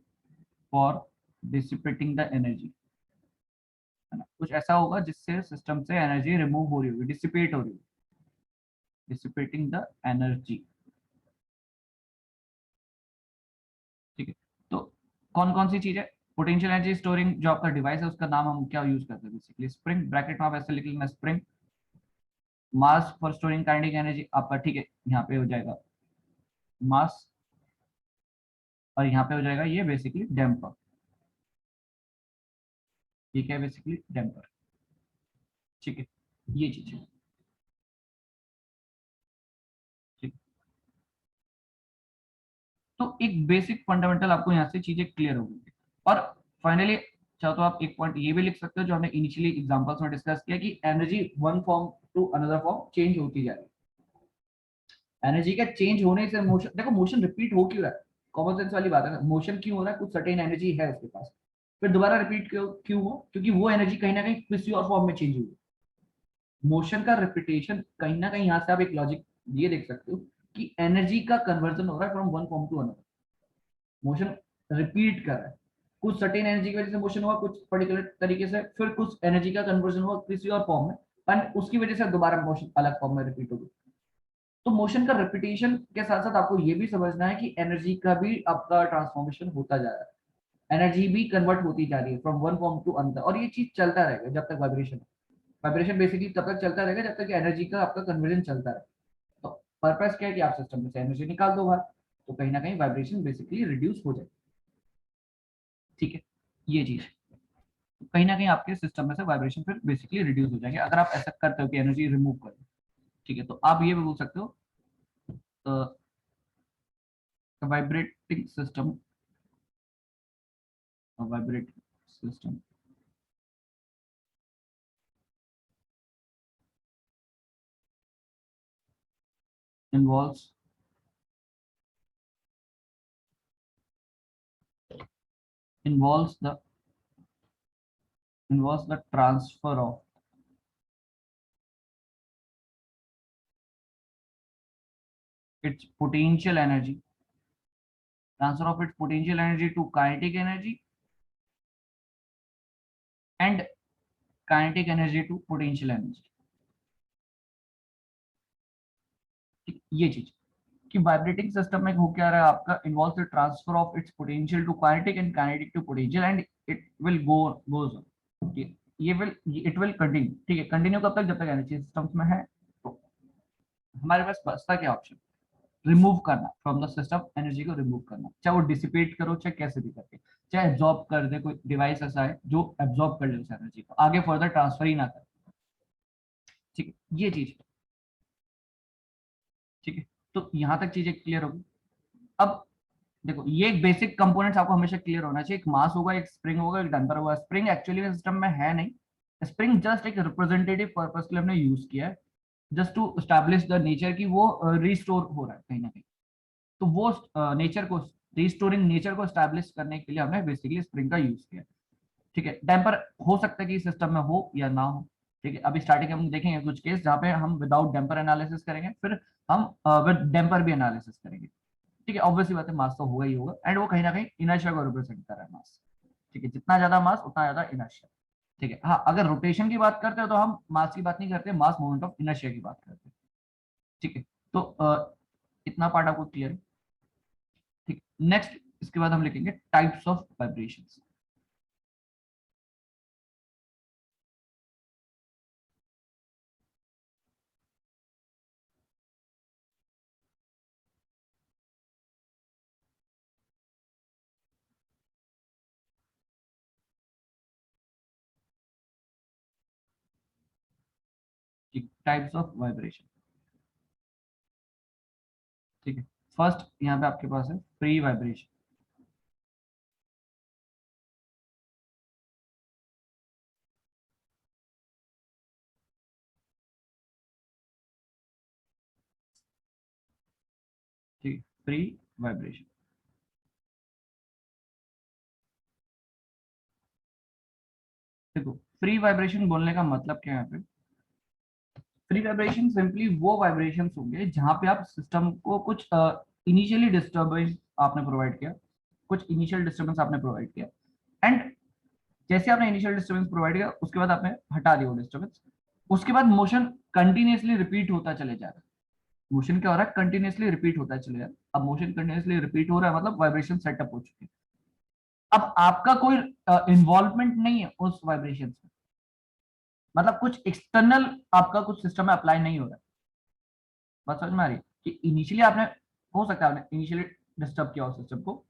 the energy, है ना। कुछ ऐसा होगा जिससे सिस्टम से एनर्जी रिमूव हो रही होगी, डिसिपेट हो रही होगी, डिसिपेटिंग द एनर्जी, ठीक है। तो कौन कौन सी चीज है, पोटेंशियल एनर्जी स्टोरिंग जो आपका डिवाइस है उसका नाम हम क्या यूज करते हैं बेसिकली, स्प्रिंग, ब्रैकेट में आप ऐसे लिख लेना spring, mass for storing kinetic energy आपका, ठीक है। यहाँ पे हो जाएगा मास, और यहाँ पे हो जाएगा ये बेसिकली डैम्पर, ये क्या है बेसिकली डैम्पर, ठीक है। ये चीज है, ठीक। तो एक बेसिक फंडामेंटल आपको यहाँ से चीजें क्लियर हो गई, और फाइनली चाहो तो आप एक पॉइंट ये भी लिख सकते हो जो हमने इनिशियली एग्जांपल्स में डिस्कस किया कि energy one form to another form change होती जा रही है। एनर्जी का चेंज होने से मोशन, देखो मोशन रिपीट हो क्यों रहा है, कॉमन सेंस वाली बात है ना, मोशन क्यों हो रहा है, कुछ सर्टेन एनर्जी है उसके पास, फिर दोबारा रिपीट क्यों क्यों हुआ? क्योंकि वो एनर्जी कहीं ना कहीं किसी और फॉर्म में चेंज हुई। मोशन का रिपीटेशन कहीं ना कहीं, यहाँ से आप एक लॉजिक ये देख सकते हो कि एनर्जी का कन्वर्जन हो रहा है from one form to another. Motion repeat कर रहा है, कुछ सर्टेन एनर्जी की वजह से मोशन हुआ कुछ पर्टिकुलर तरीके से, फिर कुछ एनर्जी का कन्वर्जन हुआ किसी और फॉर्म में, एंड उसकी वजह से दोबारा मोशन अलग फॉर्म में रिपीट हो गई। तो मोशन का रिपीटेशन के साथ साथ आपको ये भी समझना है कि एनर्जी का भी आपका ट्रांसफॉर्मेशन होता जा रहा है, एनर्जी भी कन्वर्ट होती जा रही है from one form to another, और ये चीज चलता रहेगा जब तक वाइब्रेशन है। वाइब्रेशन बेसिकली तब तक चलता रहेगा जब तक एनर्जी का आपका कन्वर्जन चलता रहे। तो पर्पस क्या है कि आप सिस्टम में से एनर्जी निकाल दो बाहर, तो कहीं ना कहीं वाइब्रेशन बेसिकली रिड्यूस हो जाए। ठीक है, ये चीज कहीं ना कहीं आपके सिस्टम में से वाइब्रेशन फिर बेसिकली रिड्यूस हो जाएंगे अगर आप ऐसा करते हो कि एनर्जी रिमूव करें। ठीक है, तो आप ये भी बोल सकते हो vibrating system, vibrating system involves involves the involves the transfer of its potential energy, transfer of its potential energy to kinetic energy and kinetic energy to potential energy। ये चीज कि वाइब्रेटिंग सिस्टम में हो क्या रहा है आपका, involve the transfer of its potential to kinetic and kinetic to potential and it will goes ये विल इट विल कंटिन्यू। ठीक है, कंटिन्यू कब तक? जब तक एनर्जी सिस्टम्स में है। तो हमारे पास बचता क्या ऑप्शन? रिमूव करना फ्रॉम द सिस्टम, एनर्जी को रिमूव करना, चाहे वो डिसिपेट करो चाहे कैसे भी करके, चाहे एब्जॉर्ब कर दे, कोई डिवाइस ऐसा है जो एब्जॉर्ब कर ले उस एनर्जी को, आगे फर्दर ट्रांसफर ही ना करे। ठीक है, ये चीज। ठीक है, तो यहाँ तक चीजें क्लियर होगी। अब देखो, ये एक बेसिक कंपोनेंट्स आपको हमेशा क्लियर होना चाहिए, एक मास होगा, एक स्प्रिंग होगा, एक डंपर होगा। स्प्रिंग एक्चुअली में सिस्टम में है नहीं, स्प्रिंग जस्ट एक रिप्रेजेंटेटिव पर्पस के लिए हमने यूज किया है, just to establish the nature की वो रिस्टोर हो रहा है कहीं ना कहीं। तो वो नेचर को, रिस्टोरिंग नेचर को स्टैब्लिश करने के लिए हमने बेसिकली स्प्रिंग का यूज किया। ठीक है, डैम्पर हो सकता है कि सिस्टम में हो या ना हो। ठीक है, अभी स्टार्टिंग हम देखेंगे कुछ केस जहाँ पे हम विदाउट डैम्पर एनालिसिस करेंगे, फिर हम विद डैम्पर भी एनालिसिस करेंगे। ठीक है, ऑब्वियसली बात है, मास तो होगा ही होगा, एंड वो कहीं ना कहीं इनर्शिया को रिप्रेजेंट कर रहा है मास। ठीक है, जितना ज्यादा मास उतना ज्यादा इनर्शिया। ठीक है, हाँ, अगर रोटेशन की बात करते हो तो हम मास की बात नहीं करते, मास मोमेंट ऑफ इनर्शिया की बात करते हैं। ठीक है, तो इतना पार्ट आपको क्लियर है। ठीक, नेक्स्ट इसके बाद हम लिखेंगे टाइप्स ऑफ वाइब्रेशंस। ठीक, टाइप्स ऑफ वाइब्रेशन। ठीक है, फर्स्ट यहाँ पे आपके पास है फ्री वाइब्रेशन। ठीक, फ्री वाइब्रेशन। देखो, फ्री वाइब्रेशन बोलने का मतलब क्या है यहाँ पे? फ्री वाइब्रेशन सिंपली वो वाइब्रेशंस होंगे जहां पे आप सिस्टम को कुछ इनिशियली डिस्टर्बेंस आपने प्रोवाइड किया, कुछ इनिशियल डिस्टर्बेंस आपने प्रोवाइड किया, एंड जैसे आपने इनिशियल डिस्टर्बेंस प्रोवाइड किया उसके बाद आपने हटा दिया वो डिस्टर्बेंस, उसके बाद मोशन कंटिन्यूअसली रिपीट होता चले जा रहा है। मोशन क्या हो रहा है? कंटिन्यूअसली रिपीट होता चले जा रहा है। अब मोशन कंटिन्यूअसली रिपीट हो रहा है मतलब वाइब्रेशन सेटअप हो चुके हैं। अब आपका कोई इन्वॉल्वमेंट नहीं है उस वाइब्रेशन में, मतलब कुछ एक्सटर्नल आपका कुछ सिस्टम में अप्लाई नहीं हो रहा है। बात समझ में आ रही है कि इनिशियली आपने, हो सकता है आपने इनिशियली डिस्टर्ब किया हो सिस्टम को,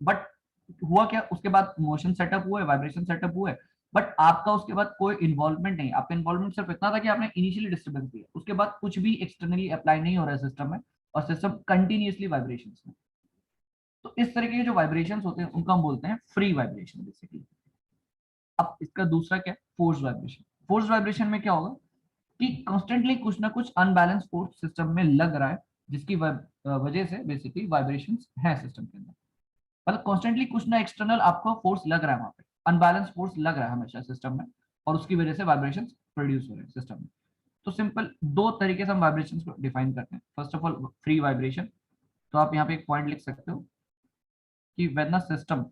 बट हुआ क्या, उसके बाद मोशन सेटअप हुए, वाइब्रेशन सेटअप हुए, बट आपका उसके बाद कोई इन्वॉल्वमेंट नहीं। आपका इन्वॉल्वमेंट सिर्फ इतना था कि आपने इनिशियली डिस्टर्बेंस दिया, उसके बाद कुछ भी एक्सटर्नली अप्लाई नहीं हो रहा है सिस्टम में, और सिस्टम कंटिन्यूअसली वाइब्रेशन में। तो इस तरह के जो वाइब्रेशन होते हैं उनको हम बोलते हैं फ्री वाइब्रेशन बेसिकली। अब इसका दूसरा क्या है? Force vibration. फोर्स वाइब्रेशन में क्या होगा कि कॉन्स्टेंटली कुछ ना कुछ अनबैलेंस फोर्स सिस्टम में लग रहा है, जिसकी वजह से बेसिकली वाइब्रेशंस है सिस्टम के अंदर। मतलब कॉन्स्टेंटली कुछ ना एक्सटर्नल आपको फोर्स लग रहा है, वहां पे अनबैलेंस फोर्स लग रहा है हमेशा सिस्टम में, और उसकी वजह से वाइब्रेशन प्रोड्यूस हो रहे हैं सिस्टम में। तो सिंपल दो तरीके से हम वाइब्रेशन को डिफाइन करते हैं। First of all free vibration, तो आप यहाँ पे एक पॉइंट लिख सकते हो कि when a system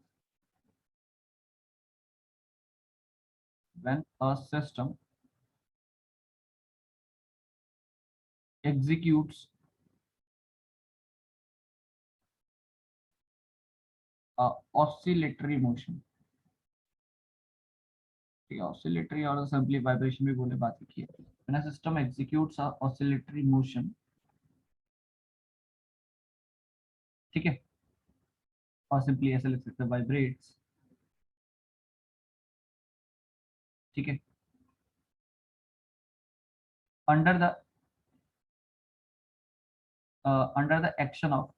executes oscillatory motion, ठीक है, ऑसिलेटरी और सिंपली वाइब्रेशन भी बोले, बात की है। When a system executes a oscillatory motion, ठीक है, और सिंपली ऐसे लिख सकते हैं वाइब्रेट्स, ठीक है, under the under the action of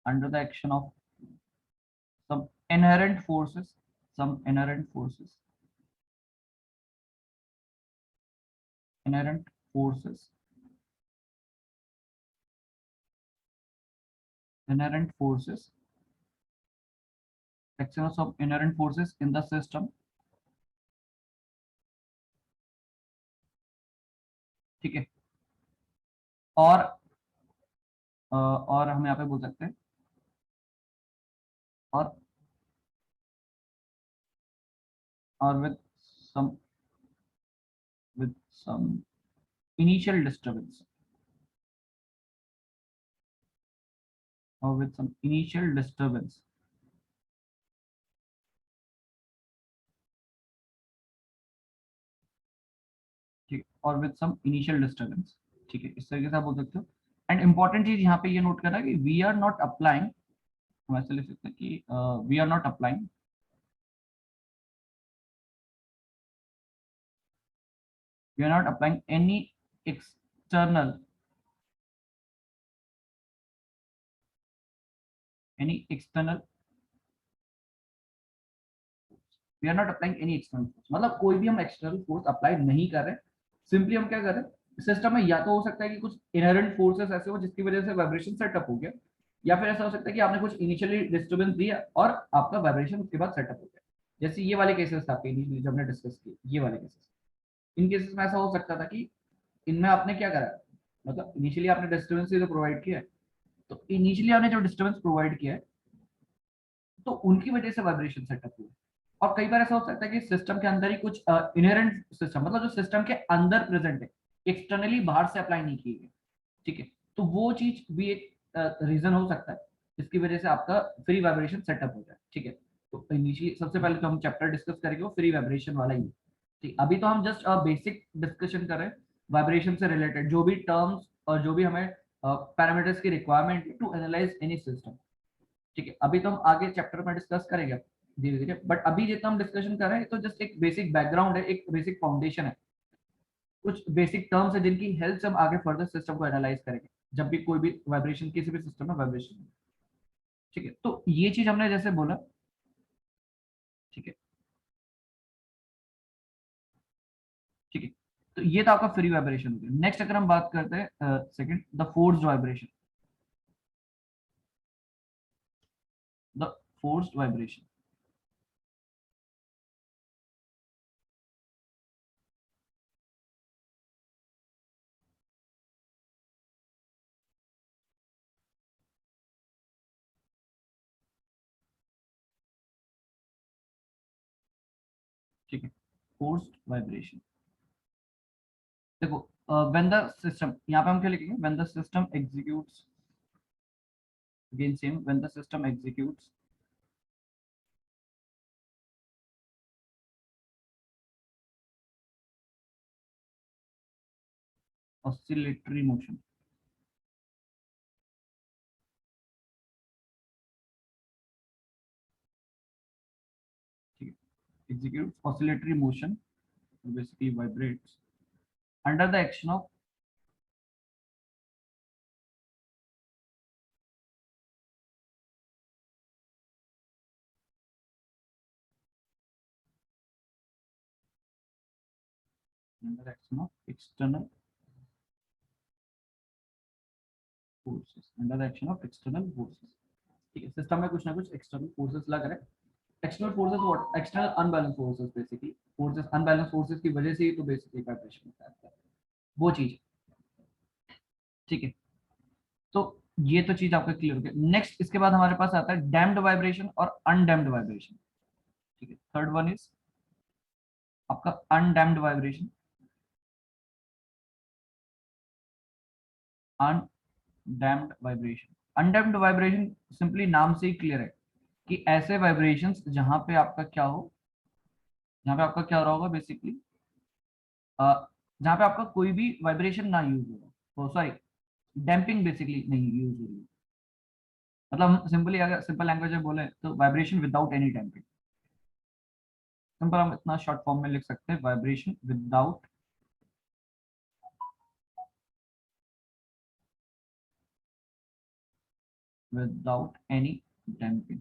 under the action of some inherent forces, some inherent forces, inherent forces, action of some inherent forces in the system, ठीक है, और और हम यहाँ पे बोल सकते हैं और और some with some initial disturbance, or with some initial disturbance, ठीक, और विद सम इनिशियल डिस्टर्बेंस, ठीक है, इस तरीके से आप बोल सकते हो। एंड इंपॉर्टेंट चीज यहाँ पे ये नोट करना कि वी आर नॉट अप्लाइंग, हम ऐसे लिख सकते हैं कि we are not applying, we are not applying any external, any external, we are not applying any external force, मतलब कोई भी हम एक्सटर्नल फोर्स अप्लाई नहीं कर रहे। सिंपली हम क्या कर रहे हैं, सिस्टम में या तो हो सकता है कि कुछ इनहेरेंट फोर्सेस ऐसे हो जिसकी वजह से वाइब्रेशन सेटअप हो गया, या फिर ऐसा हो सकता है कि आपने कुछ इनिशियली डिस्टर्बेंस दिया और आपका वाइब्रेशन उसके बाद सेटअप हो गया। जैसे ये वाले केसेस था आपके इनिशियली जो हमने डिस्कस किए, ये वाले केसेस, इन केसेस में ऐसा हो सकता था कि इनमें आपने क्या करा, मतलब इनिशियली आपने डिस्टर्बेंस जो प्रोवाइड किया है, तो इनिशियली आपने जो डिस्टर्बेंस प्रोवाइड किया है तो उनकी वजह से वाइब्रेशन सेटअप हुआ। और कई बार ऐसा हो सकता है कि सिस्टम के अंदर ही कुछ इनहेरेंट सिस्टम, मतलब जो सिस्टम के अंदर प्रेजेंट है, एक्सटर्नली बाहर से अप्लाई नहीं की गई, ठीक है, तो वो चीज भी एक रीजन हो सकता है जिसकी वजह से आपका फ्री वाइब्रेशन सेटअप हो जाए, ठीक है। तो इनिशियली सबसे पहले तो हम चैप्टर डिस्कस करेंगे वो फ्री वाइब्रेशन वाला ही है, ठीक। अभी तो हम जस्ट बेसिक डिस्कशन कर रहे हैं वाइब्रेशन से रिलेटेड, जो भी टर्म्स और जो भी हमें पैरामीटर्स की requirement to analyse any system, ठीक है। अभी तो हम आगे चैप्टर में डिस्कस करेंगे धीरे धीरे, बट अभी जितना हम डिस्कशन कर रहे हैं तो जस्ट एक बेसिक बैकग्राउंड है, एक बेसिक फाउंडेशन है, कुछ बेसिक टर्म्स है जिनकी हेल्प से हम आगे फर्दर सिस्टम को एनालाइज करेंगे जब भी कोई भी वाइब्रेशन किसी भी सिस्टम में वाइब्रेशन, ठीक है। तो ये चीज हमने जैसे बोला, ठीक है, ठीक है, तो ये तो आपका फ्री वाइब्रेशन हो गया। नेक्स्ट अगर हम बात करते हैं second, the forced vibration, the forced vibration, ठीक है, फोर्स्ड वाइब्रेशन, देखो व्हेन द सिस्टम, यहाँ पे हम क्या लिखेंगे, when the system executes, again same, when the system executes oscillatory motion, ठीक है, executes oscillatory motion, basically vibrates under the action of, under the action of external forces, under the action of external forces. ठीक है, system में कुछ ना कुछ external forces लग रहे हैं। External forces what, external unbalance forces, basically forces unbalance forces की वजह से ही तो बेसिकली वाइब्रेशन होता है, वो चीज। ठीक है, तो ये तो चीज आपका क्लियर हो गया। नेक्स्ट इसके बाद हमारे पास आता है डैम्ड वाइब्रेशन और अनडैम्ड वाइब्रेशन। ठीक है, थर्ड वन इज आपका undamped vibration. Undamped vibration, undamped vibration simply नाम से ही क्लियर है कि ऐसे वाइब्रेशंस जहां पे आपका क्या हो, जहां पे आपका क्या हो रहा होगा बेसिकली, जहां पे आपका कोई भी वाइब्रेशन ना यूज हो, सॉरी डैम्पिंग बेसिकली नहीं यूज हो रही है। मतलब हम सिंपली अगर सिंपल लैंग्वेज में बोले तो vibration without any damping. Simple हम इतना शॉर्ट फॉर्म में लिख सकते हैं, vibration without any damping.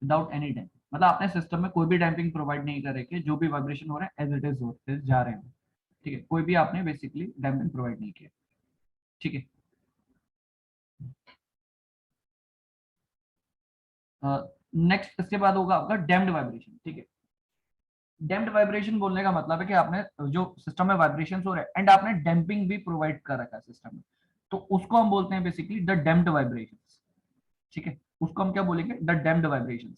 Without any damping मतलब आपने सिस्टम में कोई भी डैम्पिंग प्रोवाइड नहीं कर रखी है, जो भी वाइब्रेशन हो रहा है एज इट इज होते जा रहे हैं। ठीक है, कोई भी आपने बेसिकली डैम्पिंग प्रोवाइड नहीं किया। ठीक है, नेक्स्ट इसके बाद होगा आपका डैम्ड वाइब्रेशन। ठीक है, डैम्प्ड वाइब्रेशन बोलने का मतलब है कि आपने जो सिस्टम में वाइब्रेशन हो रहे हैं एंड आपने डैम्पिंग भी प्रोवाइड कर रखा है सिस्टम में, तो उसको हम बोलते हैं बेसिकली द डैम्प्ड वाइब्रेशन। ठीक है, उसको हम क्या बोलेंगे, द डैम्प्ड वाइब्रेशन।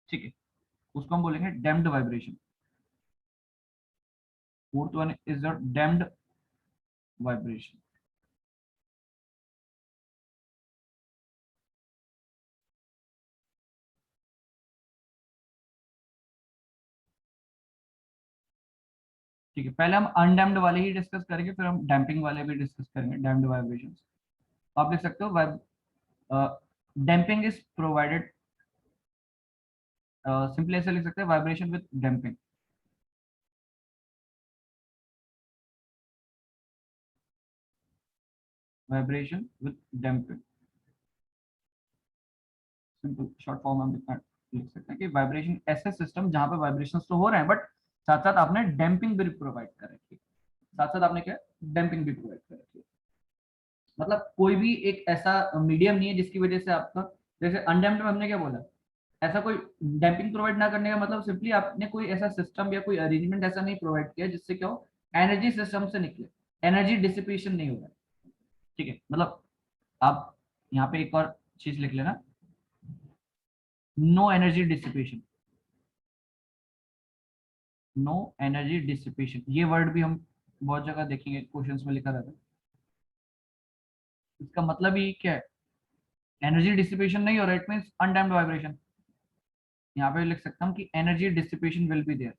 ठीक है, उसको हम बोलेंगे damped vibration. Fourth one is the damped vibration. ठीक है, पहले हम अनडैम्प्ड वाले ही डिस्कस करेंगे, फिर हम डैम्पिंग वाले भी डिस्कस करेंगे, डैम्प्ड वाइब्रेशन। आप लिख सकते हो डैम्पिंग इज प्रोवाइडेड, सिंपली ऐसे लिख सकते हैं, vibration with damping. Vibration with damping, simple short form में लिख सकते हैं कि वाइब्रेशन ऐसे सिस्टम जहां पे वाइब्रेशंस तो हो रहे हैं बट साथ साथ आपने डैम्पिंग भी प्रोवाइड कर रखी है, साथ साथ आपने क्या डैम्पिंग भी प्रोवाइड कर रखी है। मतलब कोई भी एक ऐसा मीडियम नहीं है जिसकी वजह से आपका, जैसे अनडैम्प्ड में हमने क्या बोला, ऐसा कोई डैम्पिंग प्रोवाइड ना करने का मतलब सिंपली आपने कोई ऐसा सिस्टम या कोई अरेंजमेंट ऐसा नहीं प्रोवाइड किया जिससे क्या हो, एनर्जी सिस्टम से निकले, एनर्जी डिसिपेशन नहीं हो रहा है। ठीक है, मतलब आप यहाँ पे एक और चीज लिख लेना, no energy dissipation, no energy dissipation, ये वर्ड भी हम बहुत जगह देखेंगे, क्वेश्चंस में लिखा रहता है। इसका मतलब ही क्या है, एनर्जी डिसिपेशन नहीं हो रहा, इट मींस अनडैम्प्ड वाइब्रेशन। यहाँ पे लिख सकता हूँ कि energy dissipation will be there,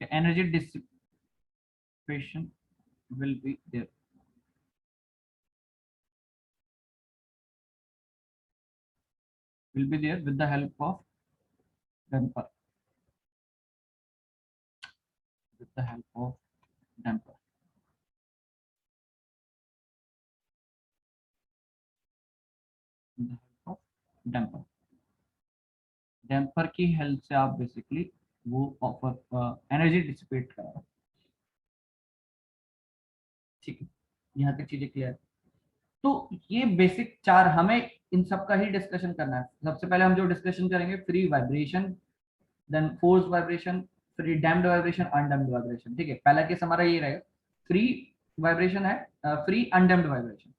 energy dissipation will be there, will be there with the help of damper, with the help of damper, with the help of damper. Damper की help से आप basically वो offer energy dissipate करा रहे हो। ठीक है, यहाँ तक चीजें क्लियर। तो ये बेसिक चार हमें इन सब का ही डिस्कशन करना है। सबसे पहले हम जो डिस्कशन करेंगे, free vibration, then force vibration, free damped vibration, undamped vibration. ठीक है, पहला केस हमारा ये रहेगा, फ्री वाइब्रेशन है, free undamped vibration,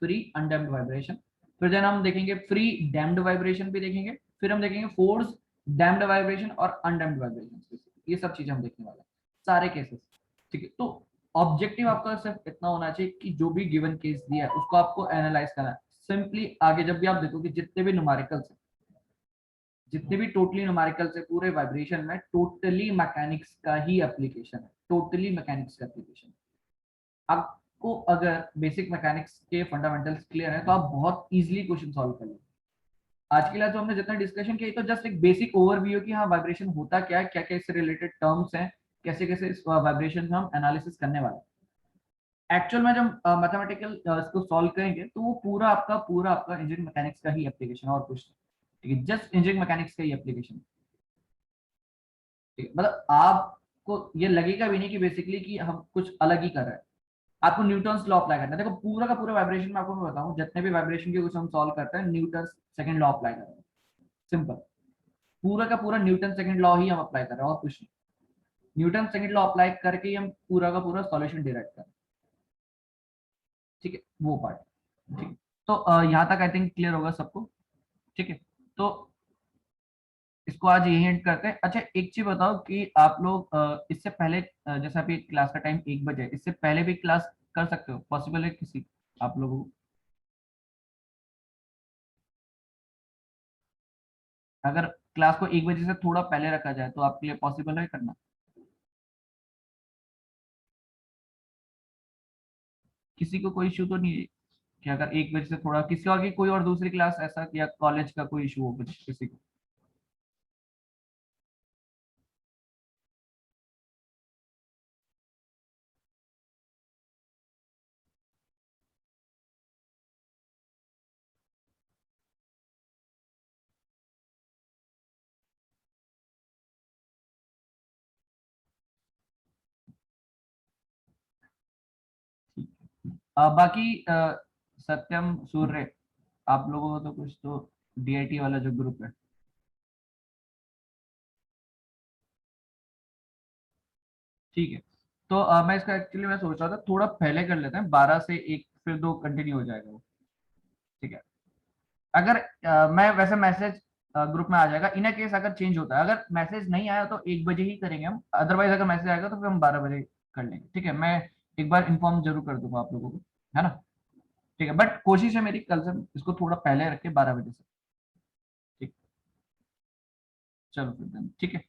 free undamped vibration. फिर देन हम देखेंगे फ्री डैम्प्ड वाइब्रेशन भी देखेंगे, फिर हम देखेंगे फोर्स डैम्प्ड वाइब्रेशन और अनडैम्प्ड वाइब्रेशन, ये सब चीजें हम देखने वाले हैं, सारे केसेस। ठीक है, तो ऑब्जेक्टिव आपका सिर्फ इतना होना चाहिए कि जो भी गिवन केस दिया है उसको आपको एनालाइज करना है। सिंपली आगे जब भी आप देखोगे जितने भी न्यूमेरिकल्स है, जितने भी टोटली न्यूमेरिकल्स है पूरे वाइब्रेशन में, टोटली मैकेनिक्स का ही एप्लीकेशन है, टोटली मैकेनिक्स का एप्लीकेशन। आपको अगर बेसिक मैकेनिक्स के फंडामेंटल्स क्लियर है तो आप बहुत इजीली क्वेश्चन सॉल्व कर लेंगे। आज के लिए तो हमने जितना डिस्कशन किया तो जस्ट एक बेसिक ओवरव्यू कि हाँ वाइब्रेशन होता क्या है, क्या क्या इससे रिलेटेड टर्म्स हैं, कैसे कैसे इस वाइब्रेशन में हम एनालिसिस करने वाले हैं। एक्चुअल में जब मैथमेटिकल इसको सॉल्व करेंगे तो वो पूरा आपका इंजीनियरिंग मैकेनिक्स का ही एप्लीकेशन और कुछ नहीं। ठीक है, जस्ट इंजीनियरिंग मैकेनिक्स का ही एप्लीकेशन। ठीक है, मतलब आपको ये लगेगा भी नहीं कि बेसिकली कि हम कुछ अलग ही कर रहे हैं। आपको न्यूटन्स लॉ अप्लाई करना है। देखो पूरा का पूरा वाइब्रेशन में आपको मैं बताऊं, जितने भी वाइब्रेशन के कुछ हम सॉल्व करते हैं न्यूटन सेकंड लॉ अप्लाई कर रहे हैं। सिंपल, पूरा का पूरा न्यूटन सेकंड लॉ ही हम अप्लाई कर रहे हैं और कुछ नहीं। न्यूटन सेकंड लॉ अप्लाई करके ही हम पूरा का पूरा सॉल्यूशन डिराइव कर रहे हैं। ठीक है, वो पार्ट। ठीक है, तो यहाँ तक आई थिंक क्लियर होगा सबको। ठीक है, तो इसको आज यही एंड करते हैं। अच्छा एक चीज बताओ कि आप लोग इससे पहले जैसे अभी क्लास का टाइम 1 बजे है, इससे पहले भी क्लास कर सकते हो? पॉसिबल है किसी आप लोगों को? अगर क्लास को 1 बजे से थोड़ा पहले रखा जाए तो आपके लिए पॉसिबल है करना? किसी को कोई इशू तो नहीं है कि अगर 1 बजे से थोड़ा किसी और की कोई और दूसरी क्लास ऐसा या कॉलेज का कोई इशू हो कुछ किसी को? ठीक है। बाकी सत्यम सूर्य, आप लोगों को तो कुछ तो डीआईटी वाला जो ग्रुप है। ठीक है, तो मैं इसका एक्चुअली मैं सोच रहा था थोड़ा पहले कर लेते हैं, 12 से 1 फिर 2 कंटिन्यू हो जाएगा वो। ठीक है, अगर मैं वैसे मैसेज ग्रुप में आ जाएगा इन केस अगर चेंज होता है। अगर मैसेज नहीं आया तो 1 बजे ही करेंगे हम, अदरवाइज अगर मैसेज आएगा तो फिर हम 12 बजे कर लेंगे। ठीक है, मैं एक बार इन्फॉर्म जरूर कर दूंगा आप लोगों को, है ना? ठीक है, बट कोशिश है मेरी कल से इसको थोड़ा पहले रख के 12 बजे से। ठीक, चलो फिर ठीक है।